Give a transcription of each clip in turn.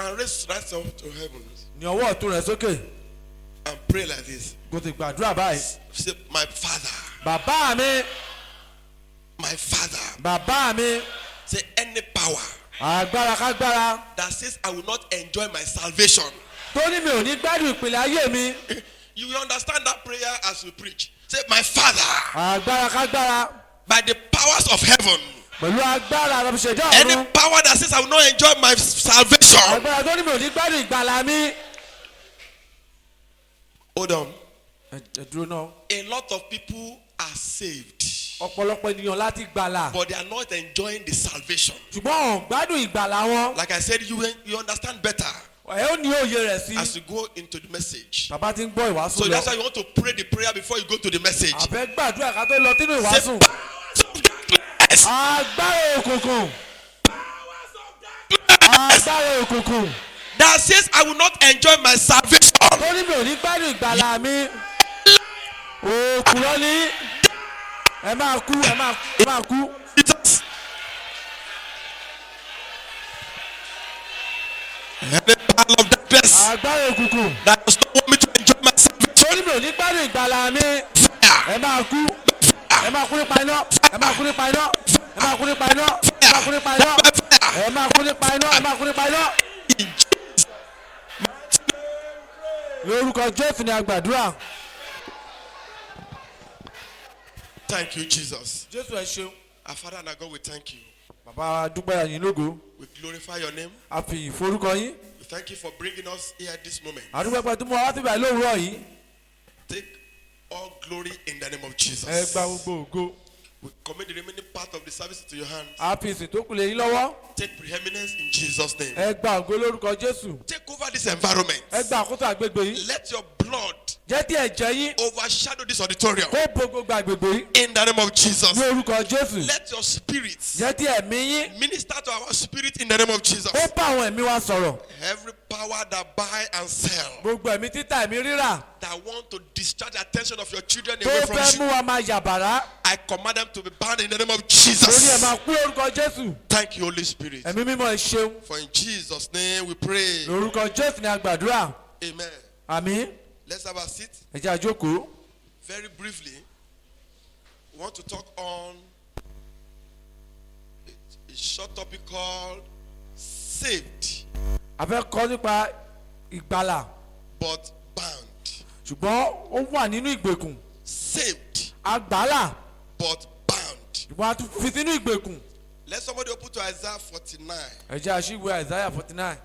and raise right up to heaven. ní ọwọ́ ọ̀tún rẹ̀ sókè. And pray like this. kò sì gbàdúrà báyìí. Say, my Father. bàbá mi. My Father. bàbá mi. Say, any power agbára kágbára. that says I will not enjoy my salvation. tó ní mi ò ní gbádùn ìpìlẹ̀ ayé mi. You will understand that prayer as we preach. Say, my Father. agbára kágbára. By the powers of heaven. pẹ̀lú agbára àrọ̀bùṣẹ̀dá Any ọ̀run. power that says I will not enjoy my salvation. agbára tó ní mi ò ní gbádùn ìgbàlà mi. Hold on. ẹ dúró náà. A lot of people are saved, ọ̀pọ̀lọpọ̀ ènìyàn láti gbàlà. but they are not enjoying the salvation. ṣùgbọ́n ò gbádùn ìgbàlà wọn. Like I said, you understand better ẹ ó ní òye rẹ̀ sí. as you go into the message. bàbá ti ń gbọ́ ìwàásù So lọ. that's why you want to pray the prayer before you go to the message. àfẹ́ gbàdúrà ká tó lọ sínú Say, ìwàásù. powers agbára òkùnkùn. agbára òkùnkùn. that says I will not enjoy my salvation. tó ní mi ò ní gbádùn ìgbàlà mi. òkùnrọ̀ ni ẹ máa kú ẹ máa kú. Jesus. Any power of darkness agbára òkùnkùn. that does not want me to enjoy my salvation. tó ní mi ò ní gbádùn ìgbàlà mi. Fire. ẹ máa kú ẹ máa kú nípa iná ẹ máa kú nípa iná ẹ máa kú nípa iná ẹ máa kú nípa iná ẹ máa kú nípa iná ẹ máa kú nípa iná. In Jesus' lórúkọ Jésù ni a gbàdúrà. Thank you, Jesus. Jésù ẹ ṣeun. Our Father and our God, we thank you. bàbá dúpẹ́ yín lógo. We glorify your name. a fi ìforúkọ yín. We thank you for bringing us here at this moment. àdúgbò pẹ́ tó mú wa láti báyìí lóòrọ̀ yìí. Take all glory in the name of ẹ Jesus. gba gbogbo ògo. We commit the remaining part of the service into your hands. a fi ìsìn tó kù lé yín lọ́wọ́. Take preeminence in Jesus' name. ẹ gba ògo lórúkọ Jésù. Take over this environment. ẹ gba àkóso àgbègbè yìí. Let your blood jẹ́ tí ẹ̀jẹ̀ yín overshadow this auditorium. kó bo gbogbo àgbègbè yìí. In the name of Jesus. ní orúkọ Jésù. Let your spirit jẹ́ tí ẹ̀mí yín minister to our spirit in the name of Jesus. ó bá àwọn ẹ̀mí wa sọ̀rọ̀. Every power that buy and sell gbogbo ẹ̀mí títà ẹ̀mí rírà that want to discharge the attention of your children tó away fẹ́ from mú you, wa máa yàbàrá. I command them to be banned in the name of lórí ẹ̀ Jesus. máa kú lórúkọ Jésù. Thank you, Holy Spirit. ẹ̀mí mímọ́ ẹ ṣeun. For in Jesus' name we pray. lórúkọ Jésù ni a gbàdúrà. Amen. àmín. Let's have a seat. ẹ jẹ́ a jókòó. Very briefly, we want to talk on a short topic called saved a fẹ́ kọ́ nípa ìgbàlà but bound. ṣùgbọ́n ó wà nínú ìgbèkùn. Saved agbàlà but bound. ṣùgbọ́n a tún fi sínú ìgbèkùn. Let somebody open to Isaiah 49. ẹ jẹ́ àṣìwé Isaiah 49.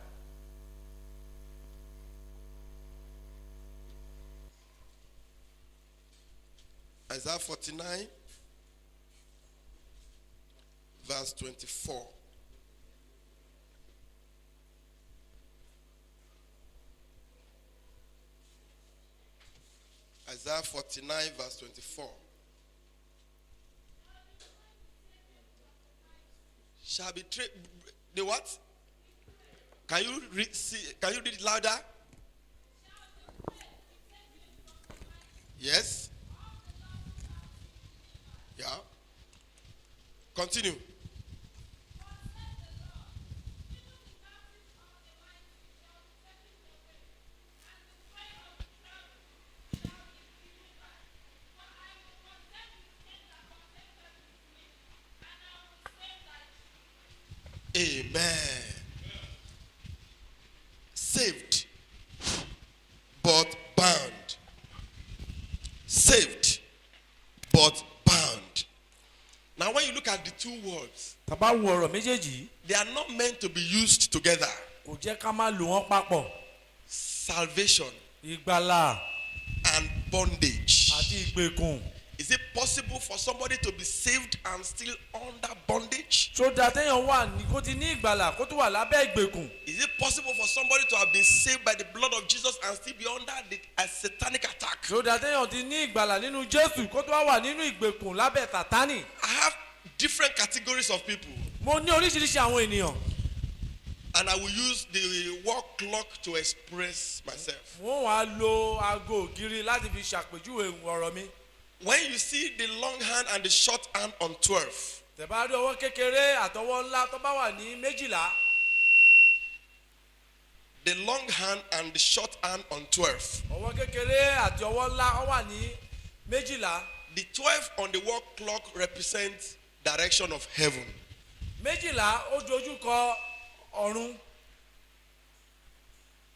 Isaiah 49, verse 24. Isaiah 49, verse 24. Shall be the what? Can you read? Can you read it louder? Yes. Yeah. Continue. Amen. Saved, but bound. Saved, but bound. Now, when you look at the two words, tàbá wo ọ̀rọ̀ méjèèjì yìí they are not meant to be used together. kò jẹ́ ká máa lò wọ́n papọ̀. Salvation ìgbàlà and bondage. àti ìgbèkùn. Is it possible for somebody to be saved and still under bondage? tó dáa téèyàn wà ní kó ti ní ìgbàlà kó tó wà lábẹ́ ìgbèkùn. Is it possible for somebody to have been saved by the blood of Jesus and still be under a satanic attack? tó dáa téèyàn ti ní ìgbàlà nínú Jésù kó tó wà nínú ìgbèkùn lábẹ́ Sátánì. I have different categories of people, mo ní oríṣiríṣi àwọn ènìyàn. and I will use the wall clock to express myself. wọ́n wá lo aago ògiri láti fi ṣàpèjúwe ọ̀rọ̀ mi. When you see the long hand and the short hand on 12, tẹ̀bá rí ọwọ́ kékeré àtọwọ́ ńlá tó bá wà ní 12. the long hand and the short hand on 12. ọwọ́ kékeré àti ọwọ́ ńlá ó wà ní méjìlá. The 12 on the wall clock represents direction of heaven. méjìlá ó dojú kọ ọ̀run.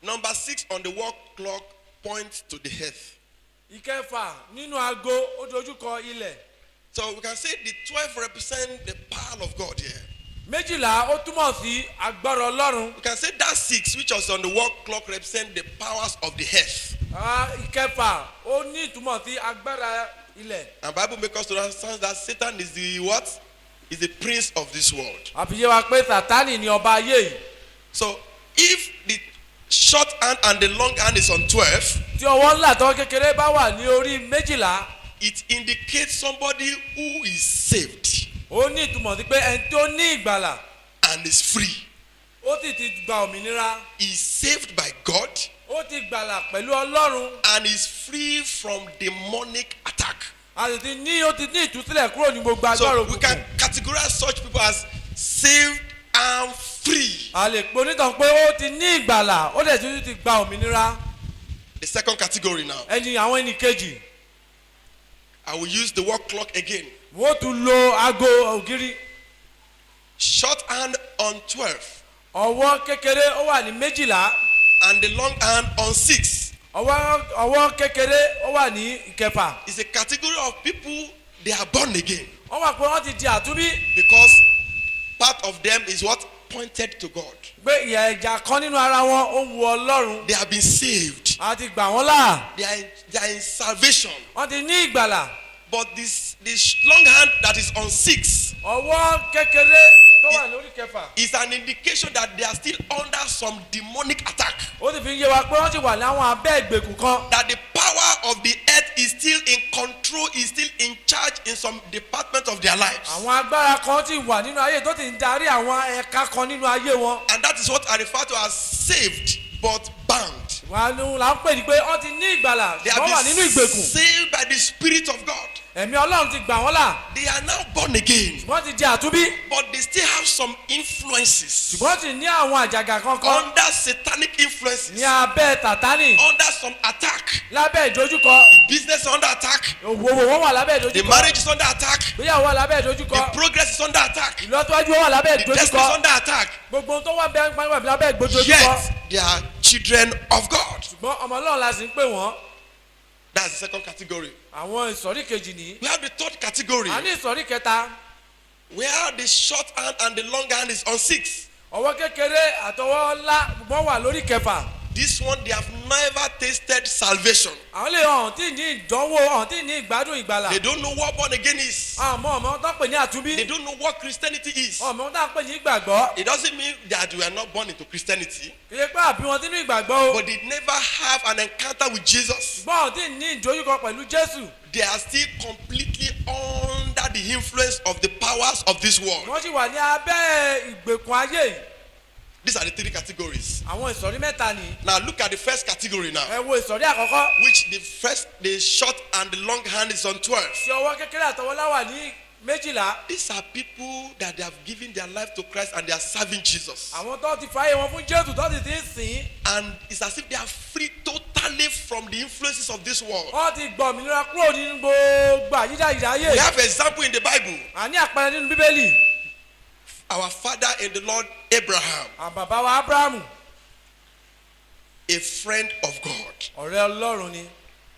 Number 6 on the wall clock points to the earth. ìkẹfà nínú aago ó dojú kọ ilẹ̀. So we can say the 12 represent the power of God here. méjìlá ó túmọ̀ sí agbára ọlọ́run. We can say that 6 which was on the wall clock represent the powers of the earth. ìkẹfà ó ní ìtumọ̀ sí agbára ilẹ̀. And Bible makes us to understand that Satan is the what? Is the prince of this world. àfiyé wa pé sátánì ni ọba ayé yìí. So if the short hand and the long hand is on 12, tí ọwọ́ ńlá àtọwọ́ kékeré bá wà ní orí méjìlá. it indicates somebody who is saved ó ní ìtumọ̀ sí pé ẹni tó ní ìgbàlà and is free. ó sì ti gba òmìnira. Is saved by God ó ti gbàlà pẹ̀lú ọlọ́run. and is free from demonic attack. a sì ti ní ó ti ní ìtúsílẹ̀ kúrò ní gbogbo agbára So we òkùnkùn. can categorize such people as saved and free. a lè pe onítàn pé ó ti ní ìgbàlà ó dẹ̀ tún ti gba òmìnira. The second category now. ẹni àwọn ẹni kejì. I will use the wall clock again. wọ́n tún lo aago ògiri. Short hand on 12 ọwọ́ kékeré ó wà ní méjìlá. and the long hand on 6 ọwọ́ kékeré ó wà ní ìkẹfà. is a category of people they are born again wọ́n wà pé wọ́n ti di àtúnbí. because part of them is what pointed to God. pé ìyà ẹ̀jà kan nínú ara wọn ó wu ọlọ́run. They have been saved. a ti gbà wọ́n là. They are in salvation. wọ́n ti ní ìgbàlà. But this long hand that is on 6 ọwọ́ kékeré tó wà lórí kẹfà. is an indication that they are still under some demonic attack. ó sì fi ń yé wa pé wọ́n ti wà láwọn abẹ́ ìgbèkùn kan. That the power of the earth is still in control, is still in charge in some department of their lives. àwọn agbára kan ti wà nínú ayé tó ti ń darí àwọn ẹ̀ka kan nínú ayé wọn. And that is what I refer to as saved but bound. wà á ń pè ní pé wọ́n ti ní ìgbàlà They wọ́n wà have nínú been ìgbèkùn. saved by the Spirit of God. ẹ̀mí ọlọ́run ti gbà wọ́n là. They are now born again, wọ́n ti di àtúnbí. but they still have some influences ṣùgbọ́n ti ní àwọn àjàgà kankan under satanic influences, ní abẹ́ tàtánì under some attack. lábẹ́ ìdojúkọ. Business under attack, òwò wọn wà lábẹ́ the ìdojúkọ. marriage is under attack, ìgbéyàwó wà lábẹ́ the ìdojúkọ. progress is under attack, ìlọsíwájú wọn wà lábẹ́ the destiny is ìdojúkọ. under attack. gbogbo ohun tó wà bẹ́ẹ̀ wà lábẹ́ ìdojúkọ. Yet they are children of God. ṣùgbọ́n ọmọ ọlọ́run la sì ń pè wọ́n. That's the second category. àwọn ìsọ̀rí kejì ní. We have the third category a ní ìsọ̀rí kẹta. where the short hand and the long hand is on 6. ọwọ́ kékeré àtọwọ́ ńlá wọ́n wà lórí kẹfà. This one, they have never tasted salvation. àwọn lè hàn tí ní ìdánwò hàn tí ní ìgbádùn ìgbàlà. They don't know what born again is. ọmọ tó ń pè ní àtúnbí. They don't know what Christianity is. ọmọ tó ń pè ní ìgbàgbọ́. It doesn't mean that we are not born into Christianity, kì í pé àbí wọn sínú ìgbàgbọ́ o. but they never have an encounter with Jesus. ṣùgbọ́n tí ní ìdójúkọ pẹ̀lú jésù. They are still completely under the influence of the powers of this world. wọ́n sì wà ní abẹ́ ìgbèkùn ayé yìí. These are the three categories. àwọn ìsọ̀rí mẹ́ta ni. Now look at the first category now, ẹ wo ìsọ̀rí àkọ́kọ́. which the short and the long hand is on 12. tí ọwọ́ kékeré àtọwọ́lá wà ní méjìlá. These are people that they have given their life to Christ and they are serving Jesus. àwọn tó ti fààyè wọn fún jésù tó ti ti ń sìn. And it's as if they are free totally from the influences of this world. wọ́n ti gbọ́ òmìnira kúrò nínú gbogbo àyídáyidá ayé. We have an example in the Bible. àní àpẹẹrẹ nínú bíbélì. Our father in the Lord, Abraham, àbàbá wa abrahamu. a friend of God, ọ̀rẹ́ ọlọ́run ni.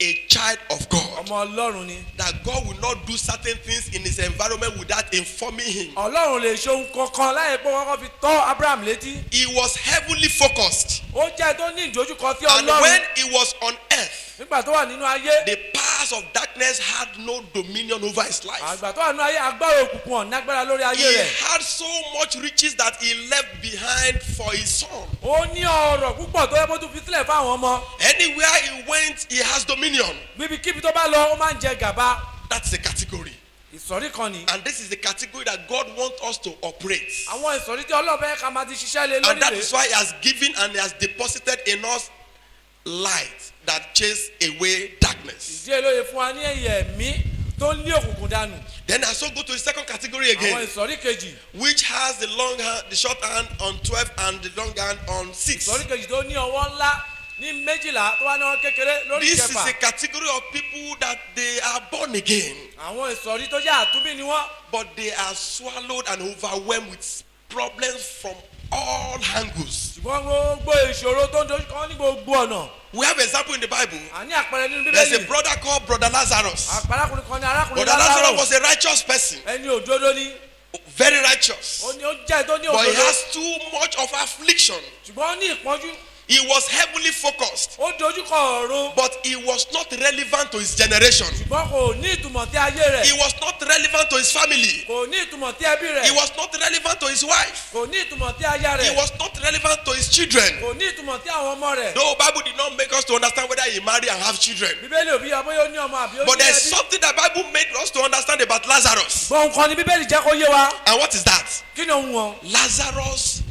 a child of God, ọmọ ọlọ́run ni. that God will not do certain things in his environment without informing him. ọlọ́run lè ṣe ohun kankan láyé pé wọ́n kọ́ fi tọ́ abraham létí. He was heavily focused. ó jẹ́ tó ní ìdójúkọ sí And when ọlọ́run. he was on earth, nígbà tó wà nínú ayé. the powers of darkness had no dominion over his life. àgbà tó wà nínú ayé agbára òkùnkùn ọ̀nà agbára lórí ayé He rẹ̀. had so much riches that he left behind for his son. ó ní ọrọ̀ púpọ̀ tó yẹ kó tún fi sílẹ̀ fáwọn ọmọ. Anywhere he went, he has dominion. bíbikíbi tó bá lọ ó máa ń jẹ gàba. That's the category. ìsọ̀rí kan ni. And this is the category that God wants us to operate. àwọn ìsọ̀rí tí ọlọ́run fẹ́ ká máa ti ṣiṣẹ́ lé And lórí that rẹ̀. is why he has given and he has deposited in us light that chase away darkness. ìdí èlòyè fún wa ní ẹ̀yẹ ẹ̀mí tó ń lé òkùnkùn dànù. Then I so go to the second category àwọn again, ìsọ̀rí kejì. which has the long hand, the short hand on 12 and the long hand on 6. ìsọ̀rí kejì tó ní ọwọ́ ńlá ní méjìlá tó wá ní ọwọ́ kékeré lórí This is ìkẹfà. a category of people that they are born again, àwọn ìsọ̀rí tó jẹ́ àtúnbí ni wọ́n. but they are swallowed and overwhelmed with problems from all angles. ṣùgbọ́n gbogbo ìṣòro tó ń dojú kọ ní gbogbo ọ̀nà. We have an example in the Bible. àní àpẹẹrẹ nínú There's a bíbélì. brother called Brother Lazarus. àpárákùnrin kan ní arákùnrin Brother Lazarus Lázárò. was a righteous person, ẹni òdodo ni. very righteous, ó jẹ́ tó ní but he òdodo. has too much of affliction. ṣùgbọ́n ó ní ìpọ́njú. He was heavily focused, ó dojú kọ ọ̀run. but he was not relevant to his generation. ṣùgbọ́n kò ní ìtumọ̀ tí ayé He rẹ̀. was not relevant to his family. kò ní ìtumọ̀ tí ẹbí He rẹ̀. was not relevant to his wife. kò ní ìtumọ̀ tí aya He rẹ̀. was not relevant to his children. kò ní ìtumọ̀ tí àwọn ọmọ rẹ̀. Though Bible did not make us to understand whether he married and have children. bíbélì òbí abóyá ó ní ọmọ àbí ó But ní there's ẹbí. something that Bible made us to understand about Lazarus. gbọ̀n kan ni bíbélì jẹ́ kó yé wa. And what is that? kí ni òun wọn. Lazarus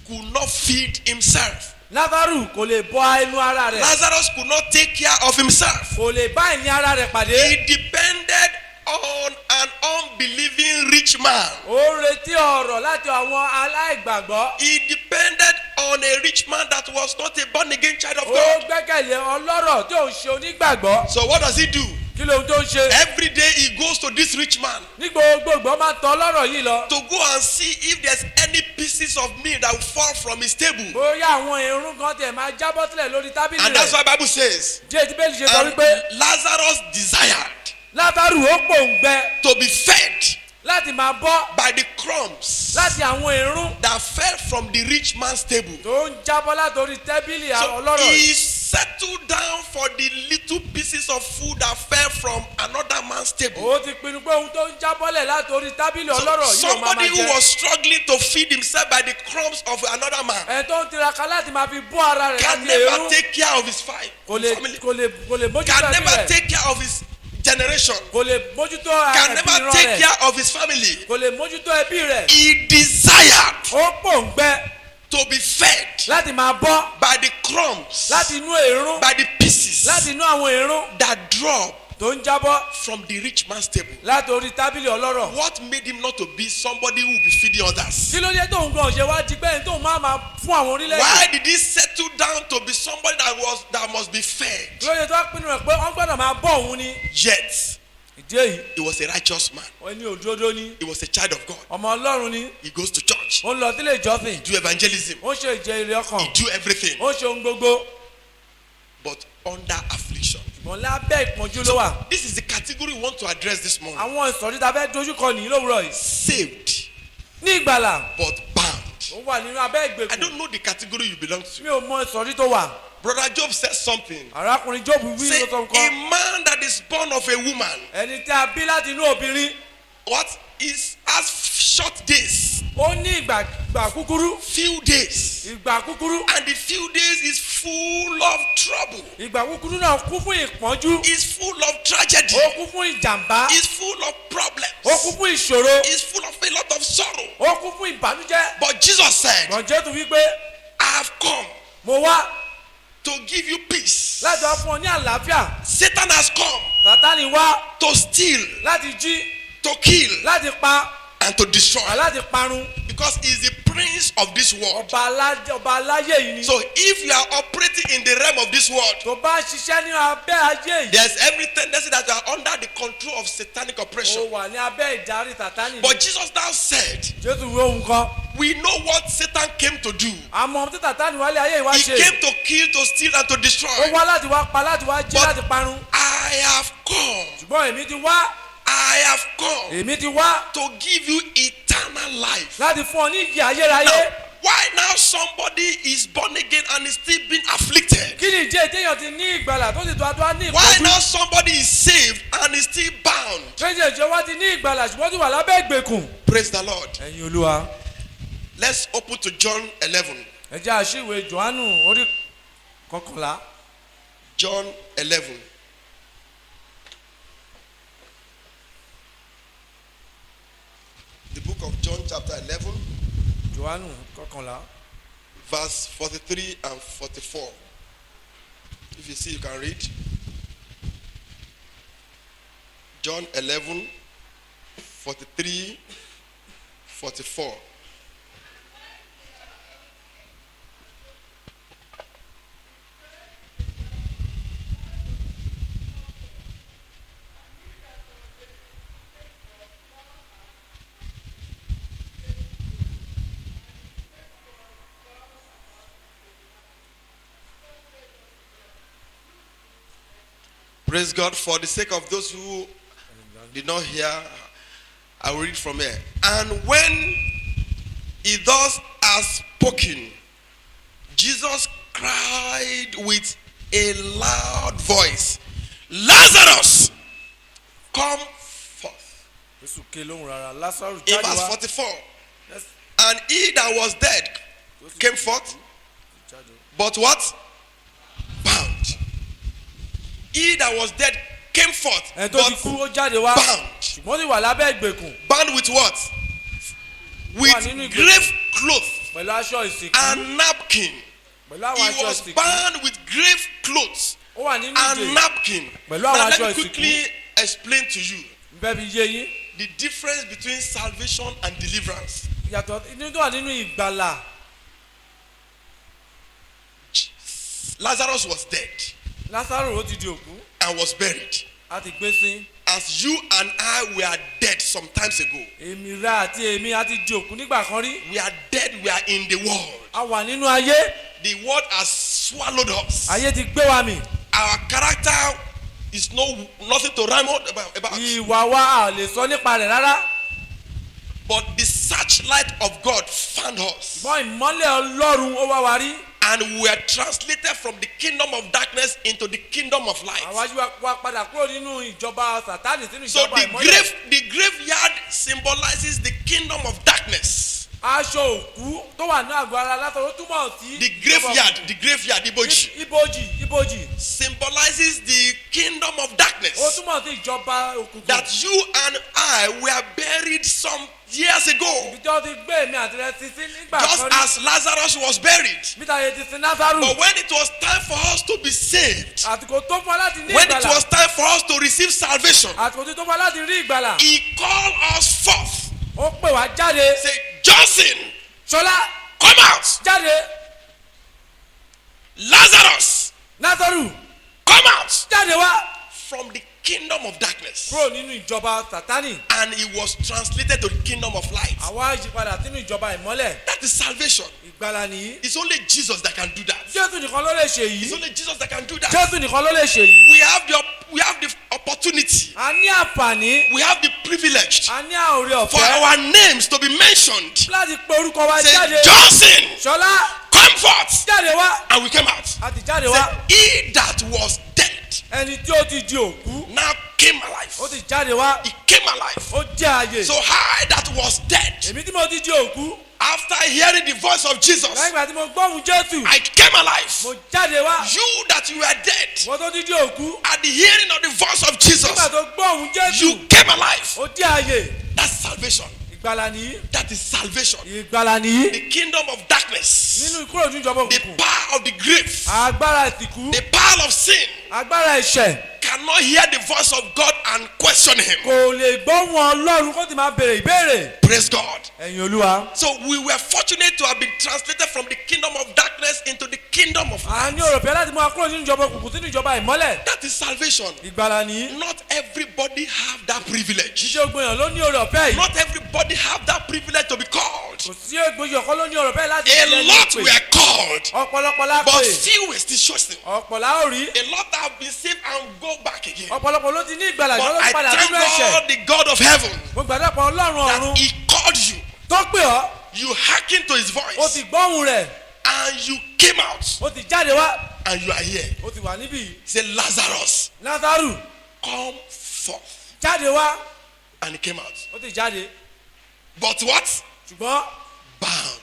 could not feed himself. Lázárù kò lè bọ́ ẹnu ara rẹ̀. Lazarus could not take care of himself. kò lè bá ìní ara rẹ̀ pàdé. He depended on an unbelieving rich man. ó ń retí ọ̀rọ̀ láti àwọn aláìgbàgbọ́. He depended on a rich man that was not a born again child of ó God. gbẹ́kẹ̀lé ọlọ́rọ̀ tí ò ń ṣe onígbàgbọ́. So what does he do? kí lóhun tó ń ṣe. Every day he goes to this rich man ní gbogbo ìgbọ́ máa tọ ọlọ́rọ̀ yìí lọ. to go and see if there's any pieces of meat that will fall from his table. bóyá àwọn irun kan tẹ̀ máa jábọ́ sílẹ̀ lórí tábìlì And that's rẹ̀. why Bible says, jẹ́ ti bẹ́ẹ̀ ṣe sọ and wípé Lazarus desired Lázárù ó pòǹgbẹ to be fed láti máa bọ́ by the crumbs láti àwọn irun that fell from the rich man's table. tó ń jábọ́ látòrí tábìlì So ọlọ́rọ̀ he yìí. settled down for the little pieces of food that fell from another man's table. ó ti pinnu pé ohun tó ń jábọ́lẹ̀ látòrí tábìlì So ọlọ́rọ̀ yìí ló máa somebody máa who jẹ. was struggling to feed himself by the crumbs of another man ẹ̀ tó ń tiraka láti máa fi bọ́ ara rẹ̀ can láti never irun take care of his family, kò lè mójútó can ẹbí never rẹ̀. take care of his generation, kò lè mójútó can ẹbí never ìran take rẹ̀. care of his family. kò lè mójútó ẹbí rẹ̀. He desired ó pòǹgbẹ to be fed láti máa bọ́ by the crumbs, láti inú irun by the pieces láti inú àwọn irun that drop tó ń jábọ́ from the rich man's table. látòrí tábìlì ọlọ́rọ̀. What made him not to be somebody who will be feeding others? kí ló dé tóun gan ṣe wá di pé ẹni tóun máa fún àwọn orílẹ̀-èdè. Why did he settle down to be somebody that must be fed? kí ló dé tó wá pinnu rẹ̀ pé wọ́n gbọ́dọ̀ máa bọ́ òun ni. Yet ìdí èyí he was a righteous man. ẹni òdodo ni He was a child of God. ọmọ ọlọ́run ni He goes to church, ó ń lọ sílé ìjọsìn do evangelism, ó ń ṣe ìjẹ ire ọkàn he do everything, ó ń ṣe ohun gbogbo but under affliction. ṣùgbọ́n lábẹ́ ìpọ́njú ló wà. This is the category we want to address this morning. àwọn ìsọ̀rí ta fẹ́ dojúkọ nìyí lówùrọ̀ yìí. Saved ní ìgbàlà but bound. ó wà nínú abẹ́ I ìgbèkùn. don't know the category you belong to. mi ò mọ ìsọ̀rí tó wà. Brother Job said something. arákùnrin Jóòbù wí Say, ló sọ a nǹkan. man that is born of a woman, ẹni tí a bí láti inú obìnrin what is has short days, ó ní ìgbà kúkúrú few days, ìgbà kúkúrú and the few days is full of trouble, ìgbà kúkúrú náà kún fún ìpọ́njú is full of tragedy, ó kún fún ìjàmbá is full of problems, ó kún fún ìṣòro is full of a lot of sorrow. ó kún fún ìbànújẹ́. But Jesus said, gbọ̀njẹ́ tún wípé I have come mo wá to give you peace. láti wá fún ọ ní àlàáfíà. Satan has come Sátánì wá to steal, láti jí to kill, láti pa and to destroy, láti parun. because he is the prince of this world. ọba aláyé yìí ni. So if you are operating in the realm of this world, tó bá ń ṣiṣẹ́ ní abẹ́ ayé yìí. there's every tendency that you are under the control of satanic ó oppression. wà ní abẹ́ ìdarí Sátánì. But Jesus now said, Jésù wí ohun kan. we know what Satan came to do. àmọ́ tí Sátánì wálé ayé ìwá He ṣe. came to kill, to steal, and to ó destroy. wá láti wá pa láti wá jí But- láti parun. I have come, ṣùgbọ́n èmi ti wá I have come èmi ti wá to give you eternal life. láti fún ọ ní ìyè ayérayé. Now, why now somebody is born again and is still being afflicted? kí ni ìdí ètéèyàn ti ní ìgbàlà tó sì tó adúlá ní Why ìpọ́njú. now somebody is saved and is still bound? méjèèjì wá ti ní ìgbàlà ṣùgbọ́n ti wà lábẹ́ ìgbèkùn. Praise the Lord. ẹ̀yin olúwa. Let's open to John 11. ẹ jẹ́ àṣìwé Jòhánù orí kọkànlá. John 11. The book of John chapter 11, Jòhánù kọkànlá. verse 43 and 44. If you see, you can read. John 11, 43, 44. Praise God. For the sake of those who did not hear, I will read from here. And when he thus has spoken, Jesus cried with a loud voice, Lazarus, come forth. Jésù ké lóhùn rárá. Lásárù In jáde verse wá. 44. Yes. And he that was dead came forth, but what? Bound. He that was dead came forth, Ẹni tó ti kú ó jáde wá. bound. Ṣùgbọ́n ó sì wà lábẹ́ ìgbèkùn. Bound with what? With grave cloth Pẹ̀lú aṣọ ìsìnkú. and napkin. Pẹ̀lú àwọn He aṣọ was ìsìnkú. bound with grave clothes Ó wà nínú and ìdè. napkin. Pẹ̀lú Now àwọn let aṣọ me ìsìnkú. quickly explain to you Bẹ́ẹ̀ bí yé yín. the difference between salvation and deliverance. Yàtọ̀ inú tó wà nínú ìgbàlà. Lazarus was dead Lásárù ó ti di òkú. and was buried. A ti gbé sí. As you and I were dead some times ago. Èmi rà àti èmi a ti di òkú nígbà kan rí. We are dead, we are in the world. A wà nínú ayé. The world has swallowed us. Ayé ti gbé wa mì. Our character is nothing to rhyme about. Ìwà wa a lè sọ nípa rẹ̀ rárá. But the searchlight of God found us. Ṣùgbọ́n ìmọ́lẹ̀ Ọlọ́run ó wá wa rí. And we were translated from the kingdom of darkness into the kingdom of light. Àwa yí wa padà kúrò nínú ìjọba Sátánì sínú So ìjọba ìmọ́lẹ̀. the graveyard symbolizes the kingdom of darkness. Aṣọ òkú tó wà ní àgọ́ ara látọ̀ ó túmọ̀ sí. The graveyard, Iboji, Ibojì. symbolizes the kingdom of darkness. Ó túmọ̀ sí ìjọba òkùnkùn. That you and I were buried some years ago. Ìjọ ti gbé èmi àti rẹ ti sí nígbà Just kan rí. as Lazarus was buried. Bíta yẹn ti sin Lásárù. But when it was time for us to be saved, Àtìkò tó fún wa láti ní when it ìgbàlà. was time for us to receive salvation, Àtìkò tó fún wa láti rí ìgbàlà. he called us forth. Ó pè wá jáde. Say, Johnson, Ṣọlá come out. jáde. Lazarus, Lásárù come out jáde wá. from the kingdom of darkness. Kúrò nínú ìjọba Sátánì. And he was translated to the kingdom of light. Àwa yípadà sínú ìjọba ìmọ́lẹ̀. That is salvation. Ìgbàlà nìyí. It's only Jesus that can do that. Jésù nìkan ló lè ṣe It's yìí. only Jesus that can do that. Jésù nìkan ló lè ṣe yìí. We have the opportunity. A ní àǹfààní. We have the privilege A ní àwòrán for ọ̀fẹ́. our names to be mentioned. Láti pe orúkọ wa Say, jáde. Johnson, Ṣọlá come forth. jáde wá. And we came out. A ti jáde Say, wá. he that was dead Ẹni tí ó ti di òkú. now came alive. Ó ti jáde wá. He came alive. Ó jẹ́ ààyè. So I that was dead, Èmi tí mo ti di òkú. after hearing the voice of Jesus, Lẹ́yìn ìgbà tí mo gbóhùn Jésù. I came alive. Mo jáde wá. You that you were dead, Mo tó ti di òkú. at the hearing of the voice of Jesus, Nígbà tó gbóhùn Jésù. you came alive. Ó jẹ́ ààyè. That's salvation. Ìgbàlà nìyí. That is salvation. Ìgbàlà nìyí. The kingdom of darkness, Nínú ìkúrò ní ìjọba the òkùnkùn. power of the grave, Agbára ìsìnkú. the power of sin Agbára ẹ̀ṣẹ̀. cannot hear the voice of God and question him. Kò lè gbóhùn Ọlọ́run kó ti máa béèrè ìbéèrè. Praise God. Ẹ̀yin Olúwa. So we were fortunate to have been translated from the kingdom of darkness into the kingdom of A light. ní òròfẹ́ láti mú akúrò nínú ìjọba òkùnkùn sínú ìjọba ìmọ́lẹ̀. That is salvation. Ìgbàlà nìyí. Not everybody have that privilege. Ṣíṣe ògbóyàn ló ní òròfẹ́ yìí. Not everybody have that privilege to be called. Kò sí ògbóyàn kan ló ní òròfẹ́ láti A ṣẹlẹ̀ ní lot ìpè. were called, Ọ̀pọ̀lọpọ̀ la but pè. few were still chosen. Ọ̀pọ̀ la ó rí. A lot have been saved and go back again. Ọ̀pọ̀lọpọ̀ ló ti ní ìgbàlà But ìjọ ló I ti padà thank nínú ẹ̀ṣẹ̀. God, the God of heaven, Mo gbàdúrà pé Ọlọ́run that ọ̀run He called you. tó pè ọ́. You hearkened to His Ó voice, ti gbóhùn rẹ̀. and you came out, Ó ti jáde wá. and you are here. Ó ti wà níbí. Say, Lazarus, Lásárù come forth. jáde wá. And he came out. Ó ti jáde. But what? Ṣùgbọ́n Bound.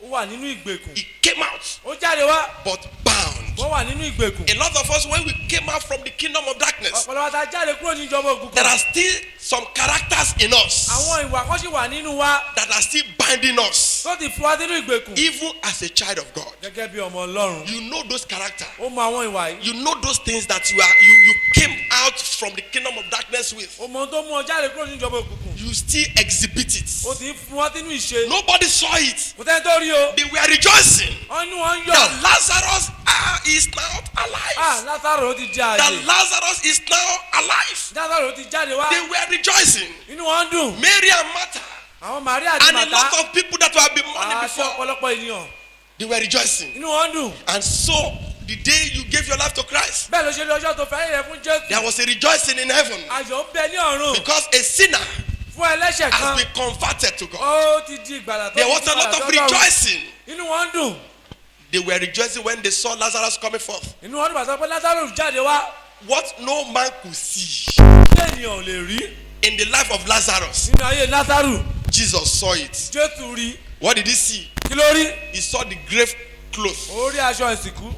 ó wà nínú ìgbèkùn. He came out, Ó jáde wá. but bound. Wọ́n wà nínú ìgbèkùn. A lot of us, when we came out from the kingdom of darkness, Ọ̀pọ̀lọpọ̀ ta jáde kúrò ní ìjọba òkùnkùn. there are still some characters in us Àwọn ìwà kan sì wà nínú wa that are still binding us, tó ti fi wá sínú ìgbèkùn. even as a child of God. Gẹ́gẹ́ bí ọmọ Ọlọ́run. You know those characters. Ó mọ àwọn ìwà yìí. You know those things that you came out from the kingdom of darkness with, ọmọ tó mú ọ jáde kúrò ní ìjọba òkùnkùn. you still exhibit it. o sì ń fún wọn sínú ìṣe. Nobody saw it. kò tẹ́ tó rí o. They were rejoicing ọ̀nù wọn yọ̀. that Lazarus is now alive. Lásàrò ti jẹ́ That àyè. Lazarus is now alive. Lásàrò ti jáde wá. They were rejoicing. inú wọn dùn. Mary and Martha àwọn Màríà àti and a Màtá. lot of people that were been mourning àti before, ọ̀pọ̀lọpọ̀ ènìyàn. they were rejoicing. inú wọn dùn. And so the day you gave your life to Christ, bẹ́ẹ̀ ló ṣe lé ọjọ́ tó fẹ́ yẹ fún Jésù. there was a rejoicing in heaven ayọ̀ ń bẹ ní ọ̀run. because a sinner fún ẹlẹ́ṣẹ̀ has kan. been converted to God. ó ti di ìgbàlà tó There ti was a lot padà of sọ́dọ̀ Ọlọ́run. rejoicing. inú wọn dùn. They were rejoicing when they saw Lazarus coming forth. inú wọn dùn pàṣẹ pé Lásàrò jáde wá. What no man could see ṣé ènìyàn ò lè rí. in the life of Lazarus, nínú ayé Lásàrò. Jesus saw it. Jésù rí. What did he see? kí ló rí. He saw the grave cloth ó rí aṣọ ìsìnkú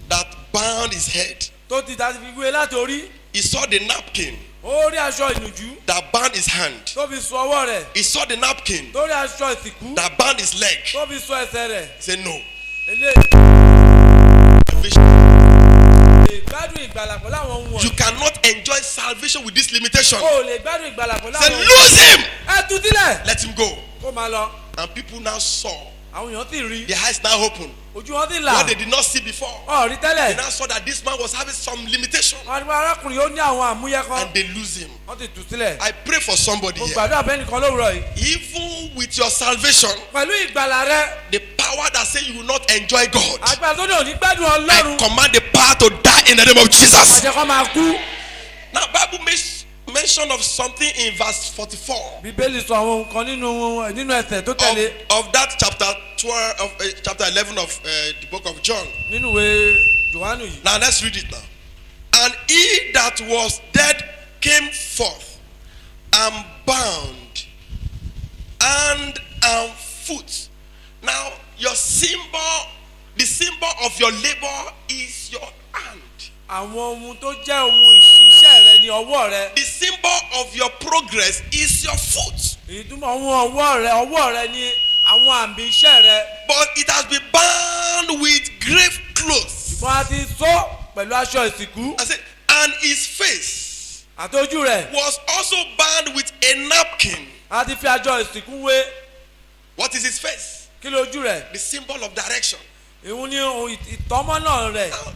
that bound his head. tó ti ta fi gbé láti orí. He saw the napkin ó rí aṣọ ìnùjú that bound his hand. tó fi so ọwọ́ rẹ̀. He saw the napkin tó rí aṣọ ìsìnkú that bound his leg. tó fi so ẹsẹ̀ rẹ̀. He said, no. lè gbádùn ìgbàlà pẹ̀lú àwọn ohun You wọ̀nyí. cannot enjoy salvation with this limitation. o lè gbádùn ìgbàlà pẹ̀lú Say, àwọn ohun lose him. ẹ tú sílẹ̀. Let him go. kó máa lọ. And people now saw. àwọn èèyàn sì rí. Their eyes now open. ojú wọn sì là. What they did not see before. ọ̀ rí They tẹ́lẹ̀. now saw that this man was having some limitation. wọ́n ní arákùnrin yóò ní àwọn àmúyẹ kan. And they lose him. wọ́n ti tú sílẹ̀. I pray for somebody mo here. gbàdúrà bẹ́ẹ̀ nìkan lówùrọ̀ yìí. Even with your salvation, pẹ̀lú ìgbàlà rẹ. the power that say you will not enjoy God, àgbà tó ní òní gbádùn I Ọlọ́run. command the power to die in the name of Jesus. àjẹkọ́ máa kú. Now, Bible makes mention of something in verse 44 bíbélì sọ àwọn nǹkan nínú ẹsẹ̀ tó tẹ̀lé. of that chapter 12 of chapter 11 of the book of John. nínú ìwé Jòhánù yìí. Now let's read it now. And he that was dead came forth and bound hand and foot. Now your symbol, the symbol of your labor is your hand. àwọn ohun tó jẹ́ ohun ìṣiṣẹ́ rẹ ní ọwọ́ rẹ. The symbol of your progress is your foot. ìtumọ̀ ohun ọwọ́ rẹ ní àwọn àmì iṣẹ́ rẹ. But it has been bound with grave clothes. wọ́n á ti sọ pẹ̀lú aṣọ ìsìnkú. I said, and his face àtọ́jú rẹ̀. was also bound with a napkin. a ti fi aṣọ ìsìnkú wé. What is his face? kí lójú rẹ̀. The symbol of direction. ìhun ní ohun ìtọ́mọ́nà rẹ̀. Now,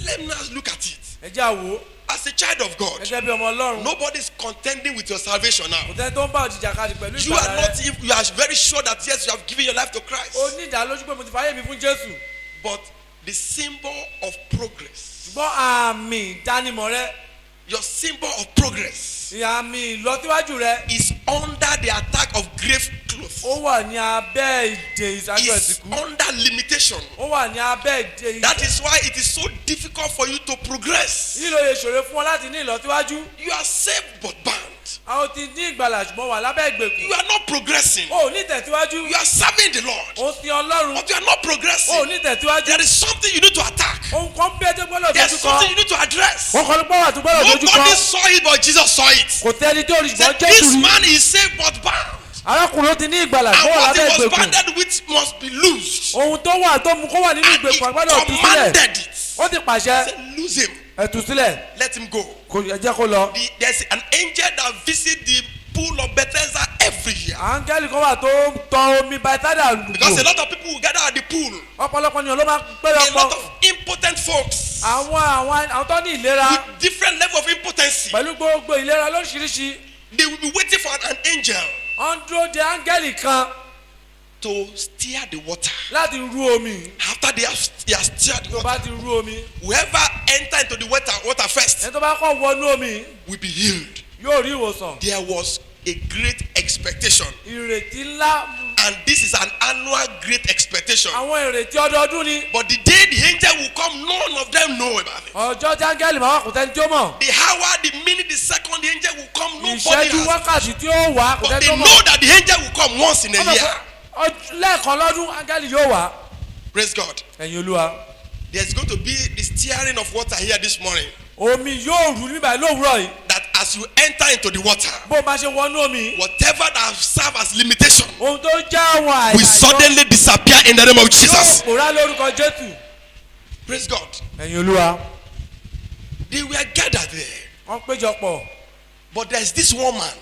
let me now look at it. ẹ jẹ́ àwò. As a child of God, gẹ́gẹ́ bí ọmọ Ọlọ́run. nobody is contending with your salvation now. kò tẹ́ tó ń bá òjìjà kadì pẹ̀lú You are ìgbàlà not, rẹ. you are very sure that yes, you have given your life to Christ. o ní ìdálójú pé mo ti fàyè mi fún Jésù. But the symbol of progress, ṣùgbọ́n àmì ìdánimọ̀ rẹ. your symbol of progress àmì ìlọsíwájú rẹ. is under the attack of grave clothes. ó wà ní abẹ́ ìdè aṣọ Is ìsìnkú. under limitation. ó wà ní abẹ́ ìdè. That is why it is so difficult for you to progress. yìí ló yẹ ṣòro fún ọ láti ní ìlọsíwájú. You are saved but bound. a ó ti ní ìgbàlà ṣùgbọ́n wà lábẹ́ ìgbèkùn. You are not progressing. o ò ní tẹ̀síwájú. You are serving the Lord, o sin Ọlọ́run. but you are not o ò progressing. ní tẹ̀síwájú. There is something you need to attack. ohun kan bí ẹjọ́ gbọ́dọ̀ There's dojú something kọ. you need to address. wọ́n kọ́ ló pọ̀ wà tó gbọ́dọ̀ dojú Nobody kọ. saw it, but Jesus saw it. kò sẹ́ni tó rí He said, ṣùgbọ́n Jésù this rí. man is saved but bound. arákùnrin ó ti ní ìgbàlà And ṣùgbọ́n wà what he lábẹ́ was ìgbèkùn. bounded with must be loosed. ohun tó wà tó mú kó wà nínú And he ìgbèkùn àgbàdo tú sílẹ̀. commanded it. ó ti pàṣẹ. Said, lose him. ẹ tú sílẹ̀. Let him go. ẹ jẹ́ kó lọ. There's an angel that visits the pool of Bethesda every year. áńgẹ́lì kan wà tó ń tọ omi bàtàdà Because a lò. lot of people will gather at the pool. ọ̀pọ̀lọpọ̀ ènìyàn ló máa ń pẹ́ A lot lọ́pọ̀. of impotent folks àwọn tó ní ìlera with different level of impotency. pẹ̀lú gbogbo ìlera lóríṣiríṣi. They will be waiting for an angel wọ́n ń dúró de áńgẹ́lì kan to steer the water. láti rú omi. After they have stirred the tó water, bá ti rú omi. whoever enter into the water first ẹni tó bá kọ́ wọnú omi will be healed. yóò rí ìwòsàn. There was a great expectation, ìrètí ńlá. and this is an annual great expectation. àwọn ìrètí ọdọọdún ni. But the day the angel will come, none of them know about it. ọjọ́ tí áńgẹ́lì máa wà kò tẹ́ni tí ó mọ̀. The hour, the minute, the second the angel will come, nobody ìṣẹ́jú has. wákàtí tí ó wà kò But tẹ́ni they tó know mọ̀. that the angel will come once in a year. lẹ́ẹ̀kan lọ́dún áńgẹ́lì yóò wá. Praise God. ẹ̀yin Olúwa. There's going to be the steering of water here this morning. omi yóò rú níbàyí lówùúrọ̀ yìí. That as you enter into the water, bó o bá ṣe wọnú omi. whatever that serve as limitation ohun tó já àwọn will àìsàn suddenly disappear in the name of Jesus. yóò pòórá lórúkọ Jésù. Praise God. ẹ̀yin Olúwa. They were gathered there. wọ́n péjọpọ̀. But there's this one man.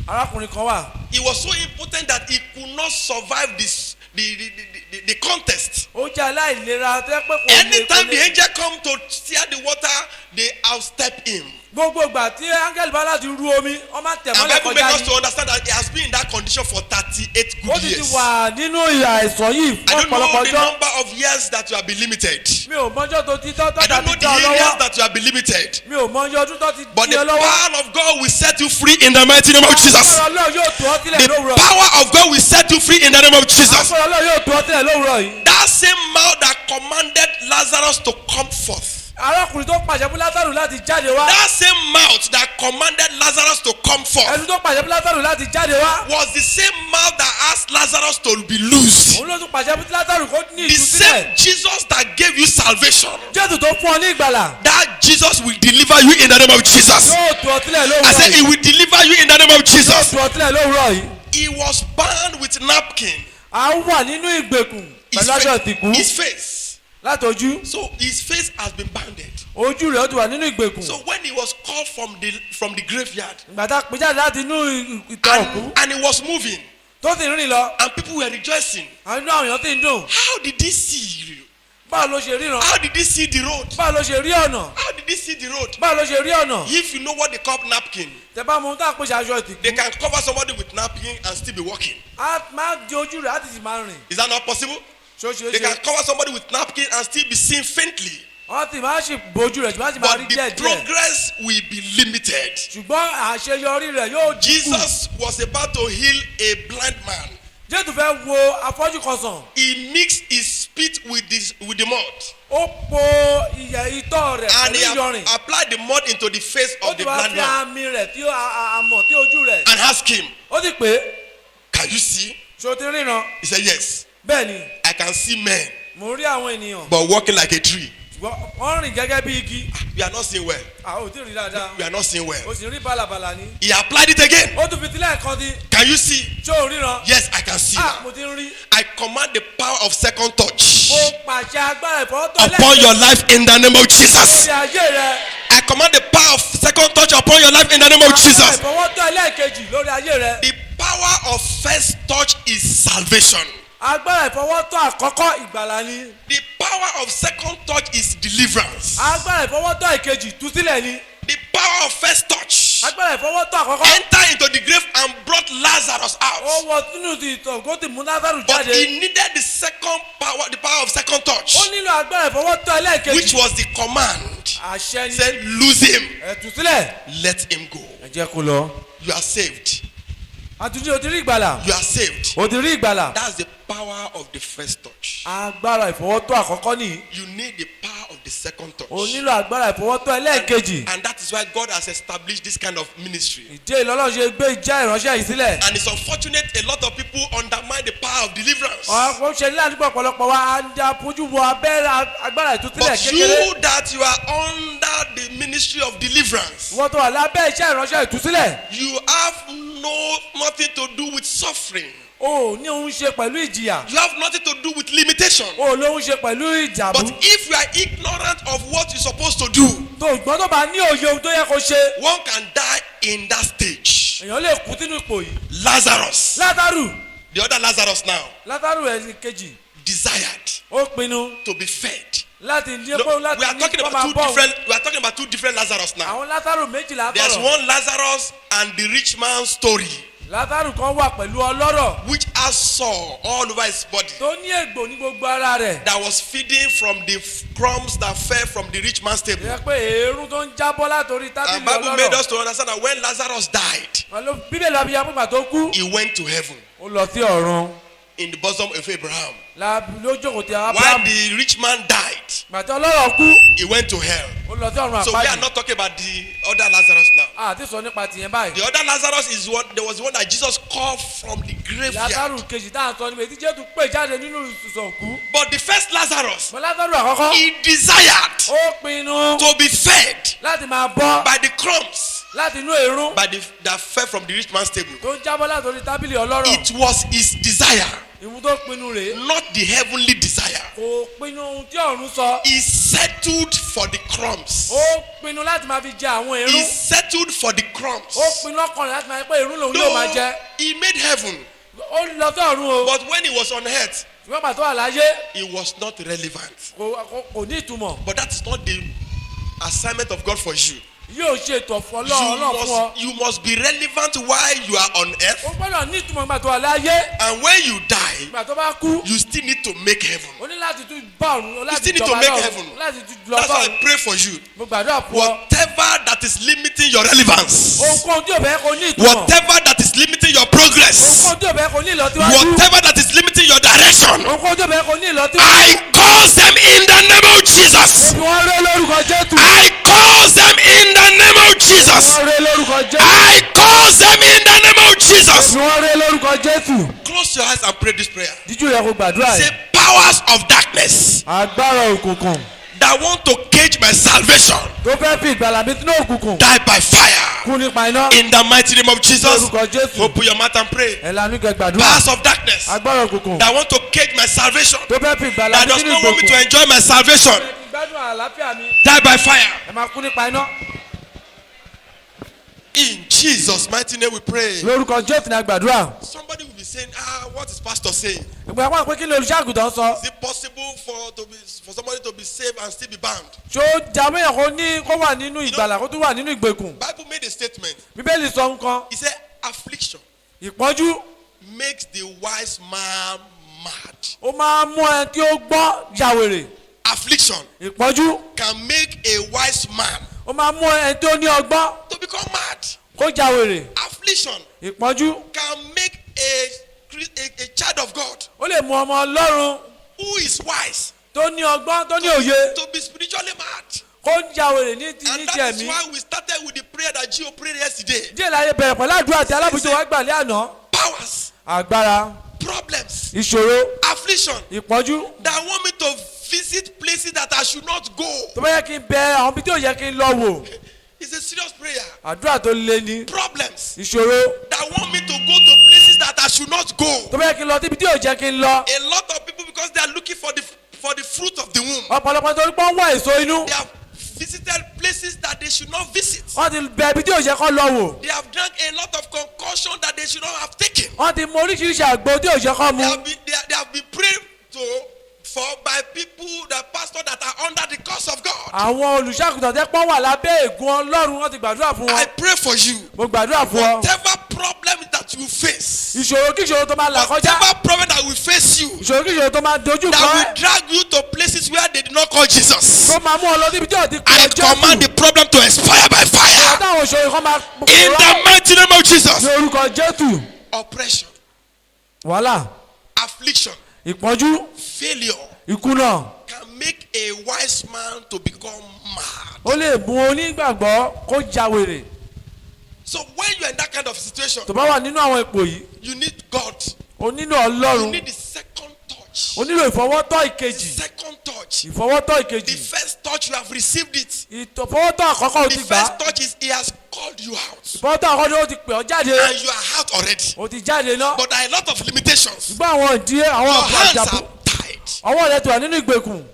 arákùnrin kan wà. He was so impotent that he could not survive this the contest. ó jẹ́ aláìlera tó yẹ pé kò lè. Anytime the angel come to stir the water, they outstep him. gbogbo ìgbà tí áńgẹ́lì bá láti ru omi wọ́n máa tẹ̀ And mọ́lẹ̀ Bible make kọjá us ní. to understand that he has been in that condition for 38 ó good ti ti years. wà nínú àìsàn yìí I fún don't know ọ̀pọ̀lọpọ̀ the ọjọ́. number of years that you have been limited. mi ò mọ́jọ́ tó ti tọ́ I don't know tàbí the tẹ́ ọ years lọ́wọ́. that you have been limited. mi ò mọ́jọ́ ọdún tó ti But di the ọ lọ́wọ́. power of God will set you free in the mighty name of Jesus. agbára Ọlọ́run yóò tú ọ sílẹ̀ The lówùrọ̀. power of God will set you free in the name of Jesus. agbára Ọlọ́run yóò tú ọ sílẹ̀ lówùrọ̀ yìí. That same mouth that commanded Lazarus to come forth. arákùnrin tó pàṣẹ fún Lásárù láti jáde wá. That same mouth that commanded Lazarus to come forth ẹni tó pàṣẹ fún Lásárù láti jáde wá. was the same mouth that asked Lazarus to be loosed. òun ló tún pàṣẹ fún Lásárù kó ní The same ìtúsílẹ̀. Jesus that gave you salvation, Jésù tó fún ọ ní ìgbàlà. that Jesus will deliver you in the name of Jesus. yóò tú ọ sílẹ̀ I lówùrọ̀ said, He yìí. will deliver you in the name of yóò Jesus. tú ọ sílẹ̀ lówùrọ̀ yìí. He was bound with napkin. a wà nínú ìgbèkùn His pẹ̀lú aṣọ face, ìtìkú his face. látọjú. So his face has been bounded. ojú rẹ̀ ó ti wà nínú ìgbèkùn. So when he was called from the graveyard ìgbà tá a pè jáde láti inú ìtàn òkú and he was moving tó sì ń rìn lọ. and people were rejoicing, àwọn inú àwọn èèyàn sì ń dùn. how did he see you? báwo ló ṣe ríran. How did he see the road? báwo ló ṣe rí ọ̀nà. How did he see the road? báwo ló ṣe rí ọ̀nà. If you know what they call napkin, tẹ bá mọ ohun tá a pè ṣe aṣọ ìtìkú. they can cover somebody with napkin and still be walking. a máa di ojú rẹ̀ láti sì máa rìn. Is that not possible? ṣó ṣe é They can ṣe. cover somebody with napkin and still be seen faintly. wọ́n ti máa ṣì bójú rẹ̀ ṣùgbọ́n a sì máa rí But the díẹ̀ díẹ̀. progress will be limited. ṣùgbọ́n àṣeyọrí rẹ̀ yóò dínkù. Jesus was about to heal a blind man. Jésù fẹ́ wo afọ́jú kan sàn. He mixed his spit with the mud ó po ìyẹ̀ itọ́ rẹ̀ and he pẹ̀lú ìyọrìn. applied the mud into the face ó of ti the wá blind fi man àmì rẹ̀ tí àmọ̀ tí ojú rẹ̀. and asked him, ó sì pé "Can you see?" ṣó ti ríran. He said, "Yes, bẹ́ẹ̀ ni I can see men, mò ń rí àwọn ènìyàn. but walking like a tree." ṣùgbọ́n wọ́n rìn gẹ́gẹ́ bí igi. We are not seeing well. àwọn ò tí ì rí dáadáa. We are not seeing well. ó sì rí bàlàbàlà ni. He applied it again. ó tún fi tilẹ̀ kan sí. Can you see? ṣó ò ríran. Yes, I can see now. mo ti ń rí. I command the power of second touch mo pàṣẹ agbára ìfọwọ́tọ̀ upon your life in the name of Jesus. lórí ayé rẹ. I command the power of second touch upon your life in the name of agbára Jesus. ìfọwọ́tọ̀ ẹlẹ́ẹ̀kejì lórí ayé rẹ. The power of first touch is salvation. agbára ìfọwọ́tọ̀ àkọ́kọ́ ìgbàlà ni. The power of second touch is deliverance. agbára ìfọwọ́tọ̀ ìkejì túsílẹ̀ ni. The power of first touch agbára ìfọwọ́tọ̀ àkọ́kọ́. entered into the grave and brought Lazarus ó out. wọ sínú ìtàn kó ti mú Lásárù But jáde. he needed the second power, the power of second touch, ó nílò agbára ìfọwọ́tọ̀ ẹlẹ́ẹ̀kejì. which was the command. àṣẹ ni. Said, "Lose him, ẹ̀túsílẹ̀. let him go." ẹ jẹ́ kó lọ. You are saved. àtúndì o ti rí ìgbàlà. You are saved. o ti rí ìgbàlà. That's the power of the first touch. agbára ìfọwọ́tọ̀ àkọ́kọ́ nìyí. You need the power of the second touch. o nílò agbára ìfọwọ́tọ̀ ẹlẹ́ẹ̀kejì. And that is why God has established this kind of ministry. ìdí ìlọ́lọ́ ṣe gbé ìjà ìránṣẹ́ yìí sílẹ̀. And it's unfortunate a lot of people undermine the power of deliverance. ọ̀pọ̀ ṣe ní àdúgbò ọ̀pọ̀lọpọ̀ wa á dá fojú wo abẹ́rẹ́ agbára ìtúsílẹ̀ But kékeré. you that you are under the ministry of deliverance, wọ́n tó wà lábẹ́ iṣẹ́ ìránṣẹ́ ìtúsílẹ̀. you have nothing to do with suffering. o ní òun ṣe pẹ̀lú ìjìyà. You have nothing to do with limitation. o lóun ṣe pẹ̀lú ìjàmbù. But if you are ignorant of what you're supposed to do, tó ìgbọ́n tó bá ní òye ohun tó yẹ kó ṣe. one can die in that stage. èèyàn lè kú sínú ipò yìí. Lazarus, Lásárù the other Lazarus now, Lásárù ẹni kejì desired ó pinnu to be fed. láti ní No, epo we láti are ní talking kó about máa two bọ̀. different. We are talking about two different Lazarus now. àwọn Lásárù méjìlá There's tọrọ. one Lazarus and the rich man's story, Lásárù kan wà pẹ̀lú ọlọ́rọ̀ which has sore all over his body, tó ní ègbò ní gbogbo ara rẹ̀. that was feeding from the crumbs that fell from the rich man's table. yẹ pé èérún tó ń jábọ́ látòrí And tábìlì Bible made ọlọ́rọ̀. us to understand that when Lazarus died, bíbélì abiyá pípa tó kú. he went to heaven ó lọ sí ọ̀run. in the bosom of Abraham. lójókòó ti While Abraham. the rich man died, gbàtí ọlọ́rọ̀ kú. he went to hell. ó lọ sí ọ̀run So we are àpáàdì. not talking about the other Lazarus now. àti sọ nípa tìyẹn báyìí. The other Lazarus is one. There was one that Jesus called from the graveyard. Lásárù kejì tá à ń sọ níbi tí Jésù pè jáde nínú ìsùsọ̀ òkú. But the first Lazarus, mọ Lásárù àkọ́kọ́. he desired ó pinnu to be fed láti máa bọ́ by the crumbs láti inú èérún that fell from the rich man's table. tó ń jábọ́ látòrí tábìlì ọlọ́rọ̀. It was his desire, ìwú tó pinnu rèé. not the heavenly desire. kò pinnu ohun tí ọ̀run sọ. He settled for the crumbs. ó pinnu láti máa fi jẹ àwọn He irú. settled for the crumbs. ó pinnu ọkàn rẹ̀ láti máa pé irú lòun yóò máa Though jẹ. he made heaven, ó lọ sí ọ̀run o. but when he was on earth, ṣùgbọ́n pàtó wà láyé it was not relevant. kò ní ìtumọ̀. But that is not the assignment of God for you. yóò ṣe ètò fún ọlọ́run fún ọ. You must be relevant while you are on earth, ó gbọ́dọ̀ ní ìtumọ̀ nígbà tó wà láyé. and when you die, nígbà tó bá kú. you still need to make heaven. o ní láti tún bá ọ̀run. You láti still need to jọba make lọ́run. heaven. láti tún lọ That's bá why ọ̀run. I pray for you. mo gbàdúrà fún ọ. Whatever that is limiting your relevance, ohunkóhun tí o fẹ́ kó ní ìtumọ̀. whatever that is limiting your progress, ohunkóhun tí o fẹ́ kó ní ìlọsíwájú. whatever that is limiting your direction, ohunkóhun tí o fẹ́ kó ní ìlọsíwájú. I cause them in the name of Jesus. fi wọ́n ré lórúkọ Jésù. I cause them in the name of Jesus. fi wọ́n ré lórúkọ Jésù. I cause them in the name of Jesus. fi wọ́n ré lórúkọ Jésù. Close your eyes and pray this prayer. díjú rẹ kó gbàdúrà Say, yìí. powers of darkness agbára òkùnkùn that want to cage my salvation, tó fẹ́ fi ìgbàlà mi sínú òkùnkùn. die by fire. kú nípa iná. In the mighty name of Jesus. lórúkọ Jésù. Open your mouth and pray. ẹ lanu kẹ́ gbàdúrà. Powers of darkness agbára òkùnkùn that want to cage my salvation, tó fẹ́ fi ìgbàlà that mi does sínú not want me to ìgbèkùn. enjoy my salvation, gbádùn àlàáfíà mi. die by fire. ẹ máa kú nípa iná. In Jesus' mighty name we pray. lórúkọ Jésù ní agbàdúrà. Somebody will be saying, what is pastor saying? ìgbà wọn pé kí ni olùṣàgùtàn sọ. Is it possible for somebody to be saved and still be bound? ṣó jàmíyàn kó ní kó wà nínú ìgbàlà kó tún wà nínú ìgbèkùn. Bible made a statement. bíbélì sọ nǹkan. He said, affliction ìpọ́njú makes the wise man mad. ó máa ń mú ẹ tí ó gbọ́ yàwèrè. Affliction ìpọ́njú can make a wise man ó máa ń mú ẹ tí ó ní ọgbọ́n to become mad. kó yàwèrè. Affliction ìpọ́njú can make a child of God ó lè mú ọmọ Ọlọ́run who is wise tó ní ọgbọ́n tó ní òye to be spiritually mad. kó yàwèrè ní ti And ní ti that is ẹ̀mí. why we started with the prayer that Gio prayed yesterday. díẹ̀ láyé bẹ̀rẹ̀ pẹ̀lú àdúrà tí alábùjọ wa gbà lé àná. Powers, agbára problems, ìṣòro affliction ìpọ́njú that want me to visit places that I should not go. tó bá yẹ kí n bẹ àwọn ibi tí ò yẹ kí n lọ wò. It's a serious prayer. àdúrà tó le ní. Problems ìṣòro that want me to go to places that I should not go. tó bá yẹ kí n lọ síbi tí ò jẹ́ kí n lọ. A lot of people, because they are looking for the fruit of the womb, ọ̀pọ̀lọpọ̀ torí pé wọ́n wá èso inú. they have visited places that they should not visit. wọ́n ti bẹ ibi tí ò yẹ kó lọ wò. They have drank a lot of concoction that they should not have taken. wọ́n ti mu oríṣiríṣi àgbo tí ò yẹ kó mu. They have been prayed for by people, the pastor that are under the curse of God. àwọn olùṣàgùtàn tẹ́ pọ́n wà lábẹ́ ègún Ọlọ́run wọ́n ti gbàdúrà fún I wọn. pray for you. mo gbàdúrà fún ọ. Whatever problem that you face, ìṣòro kí ìṣòro tó máa là kọjá. whatever problem that will face you, ìṣòro kí ìṣòro tó máa dojú that kọ will ẹ́. drag you to places where they did not call Jesus, tó máa mú ọ lọ síbi tí ò ti I pè é command Jésù. the problem to expire by fire. táwọn ìṣòro kan máa In the mighty name of Jesus. ní orúkọ Jésù. Oppression, wàhálà affliction, ìpọ́njú failure ìkùnà can make a wise man to become mad. ó lè mú onígbàgbọ́ kó jáwèrè. So when you're in that kind of situation, tó bá wà nínú àwọn ipò yìí you need God. o nílò You Ọlọ́run. need the second touch. o nílò ìfọwọ́tọ́ ìkejì. Second touch. ìfọwọ́tọ́ The ìkejì. first touch, you have received it. ìfọwọ́tọ́ àkọ́kọ́ o The ti gbà first á. touch is He has called you out. ìfọwọ́tọ́ àkọ́kọ́ ni ó ti pè ọ́ jáde. And you are out already. o ti jáde náà. But there are a lot of limitations. ṣùgbọ́n àwọn ìdíyẹ àwọn Your hands àjàbù are tied. ọwọ́ rẹ ti wà nínú ìgbèkùn.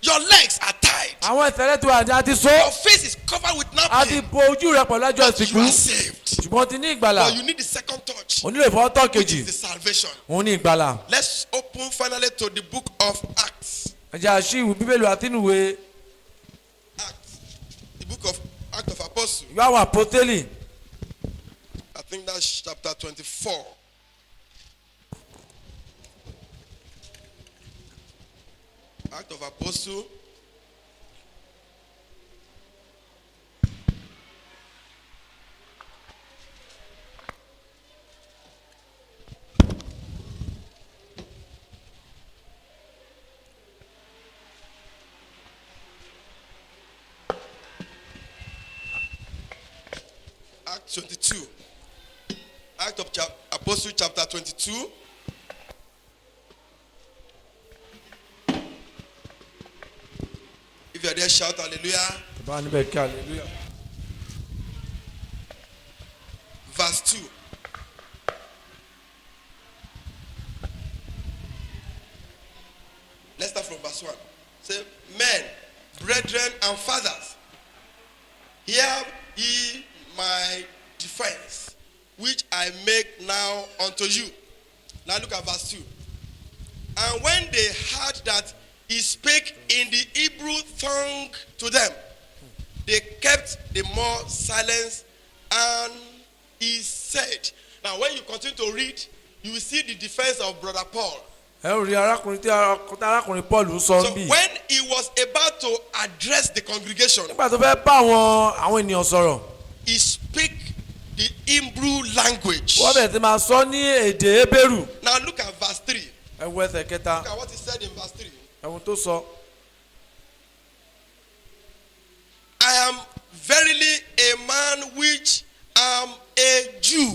Your legs are tied. àwọn ẹsẹ̀ rẹ ti wà àti so. Your face is covered with a ti napkin. bo ojú rẹ pẹ̀lú ẹjọ́ But you ìsìnkú. are saved. ṣùgbọ́n o ti ní ìgbàlà. But you need the second touch, o nílò ìfọwọ́tọ́ which kejì. is the salvation. òun ní ìgbàlà. Let's open finally to the book of Acts. ẹja àṣì ìwé bíbélì àtinúwé Acts. The book of Acts of Apostles. ìwé àwọn àpótélì. I think that's chapter 24. Act of Apostle. Act 22. Act of Apostle chapter 22. If you are there, shout hallelujah. bá a níbẹ̀ kí hallelujah. Verse 2. verse 1. Say, men, brethren, and fathers, hear ye my defense, which I make now unto you. Now look at verse 2. And when they heard that he spake in the Hebrew tongue to them, they kept the more silence, and he said. Now when you continue to read, you will see the defense of brother Paul. ẹ rí arákùnrin tí arákùnrin Paul sọ So níbí. when he was about to address the congregation, nígbà tó fẹ́ bá àwọn ènìyàn sọ̀rọ̀. he speak the Hebrew language. wọ́n bẹ̀rẹ̀ sí máa sọ ní èdè Hébérù. Now look at verse 3. ẹ wo ẹsẹ̀ kẹta. Look at what he said in verse 3. ẹ̀wọ̀n tó sọ. I am verily a man which am a Jew,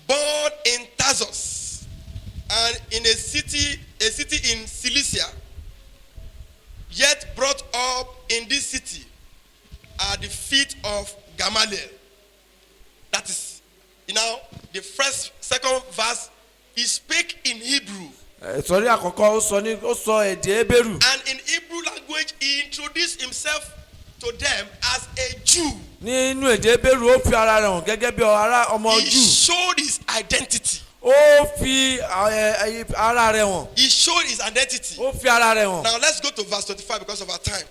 born in Tarsus, and in a city in Cilicia, yet brought up in this city at the feet of Gamaliel. That is, the second verse, he spake in Hebrew. Sọrí àkọ́kọ́ ó sọ èdè Hébérù. And in Hebrew language, he introduced himself to them as a Jew. Nínú èdè Hébérù ó fi ara rẹ̀ hàn gẹ́gẹ́ bí ọmọ He Júù. showed his identity. Ó fi ara rẹ̀ hàn. He showed his identity. Ó fi ara rẹ̀ hàn. Now let's go to verse 25 because of our time.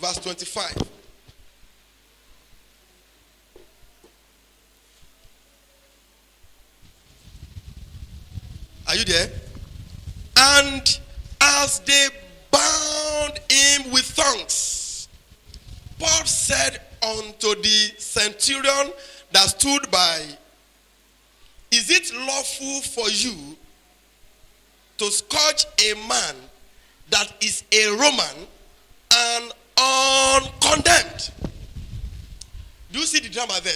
Verse 25. Are you there? And as they bound him with thongs, Paul said unto the centurion that stood by, is it lawful for you to scourge a man that is a Roman and uncondemned? Do you see the drama there?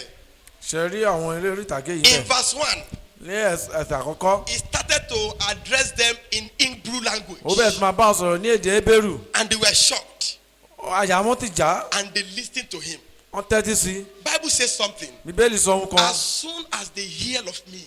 Ṣé rí àwọn eré orí ìtàgé yìí In bẹ́ẹ̀? verse 1, Ní ẹsẹ̀ àkọ́kọ́. he started to address them in Hebrew language. Ó bẹ̀rẹ̀ sí máa bá wọn sọ̀rọ̀ ní èdè Hébérù. And they were shocked. Àyà wọn ti já. And they listened to him. Wọ́n tẹ́tí sí. Bible says something. Bíbélì sọ ohun kan. As soon as they hear of me,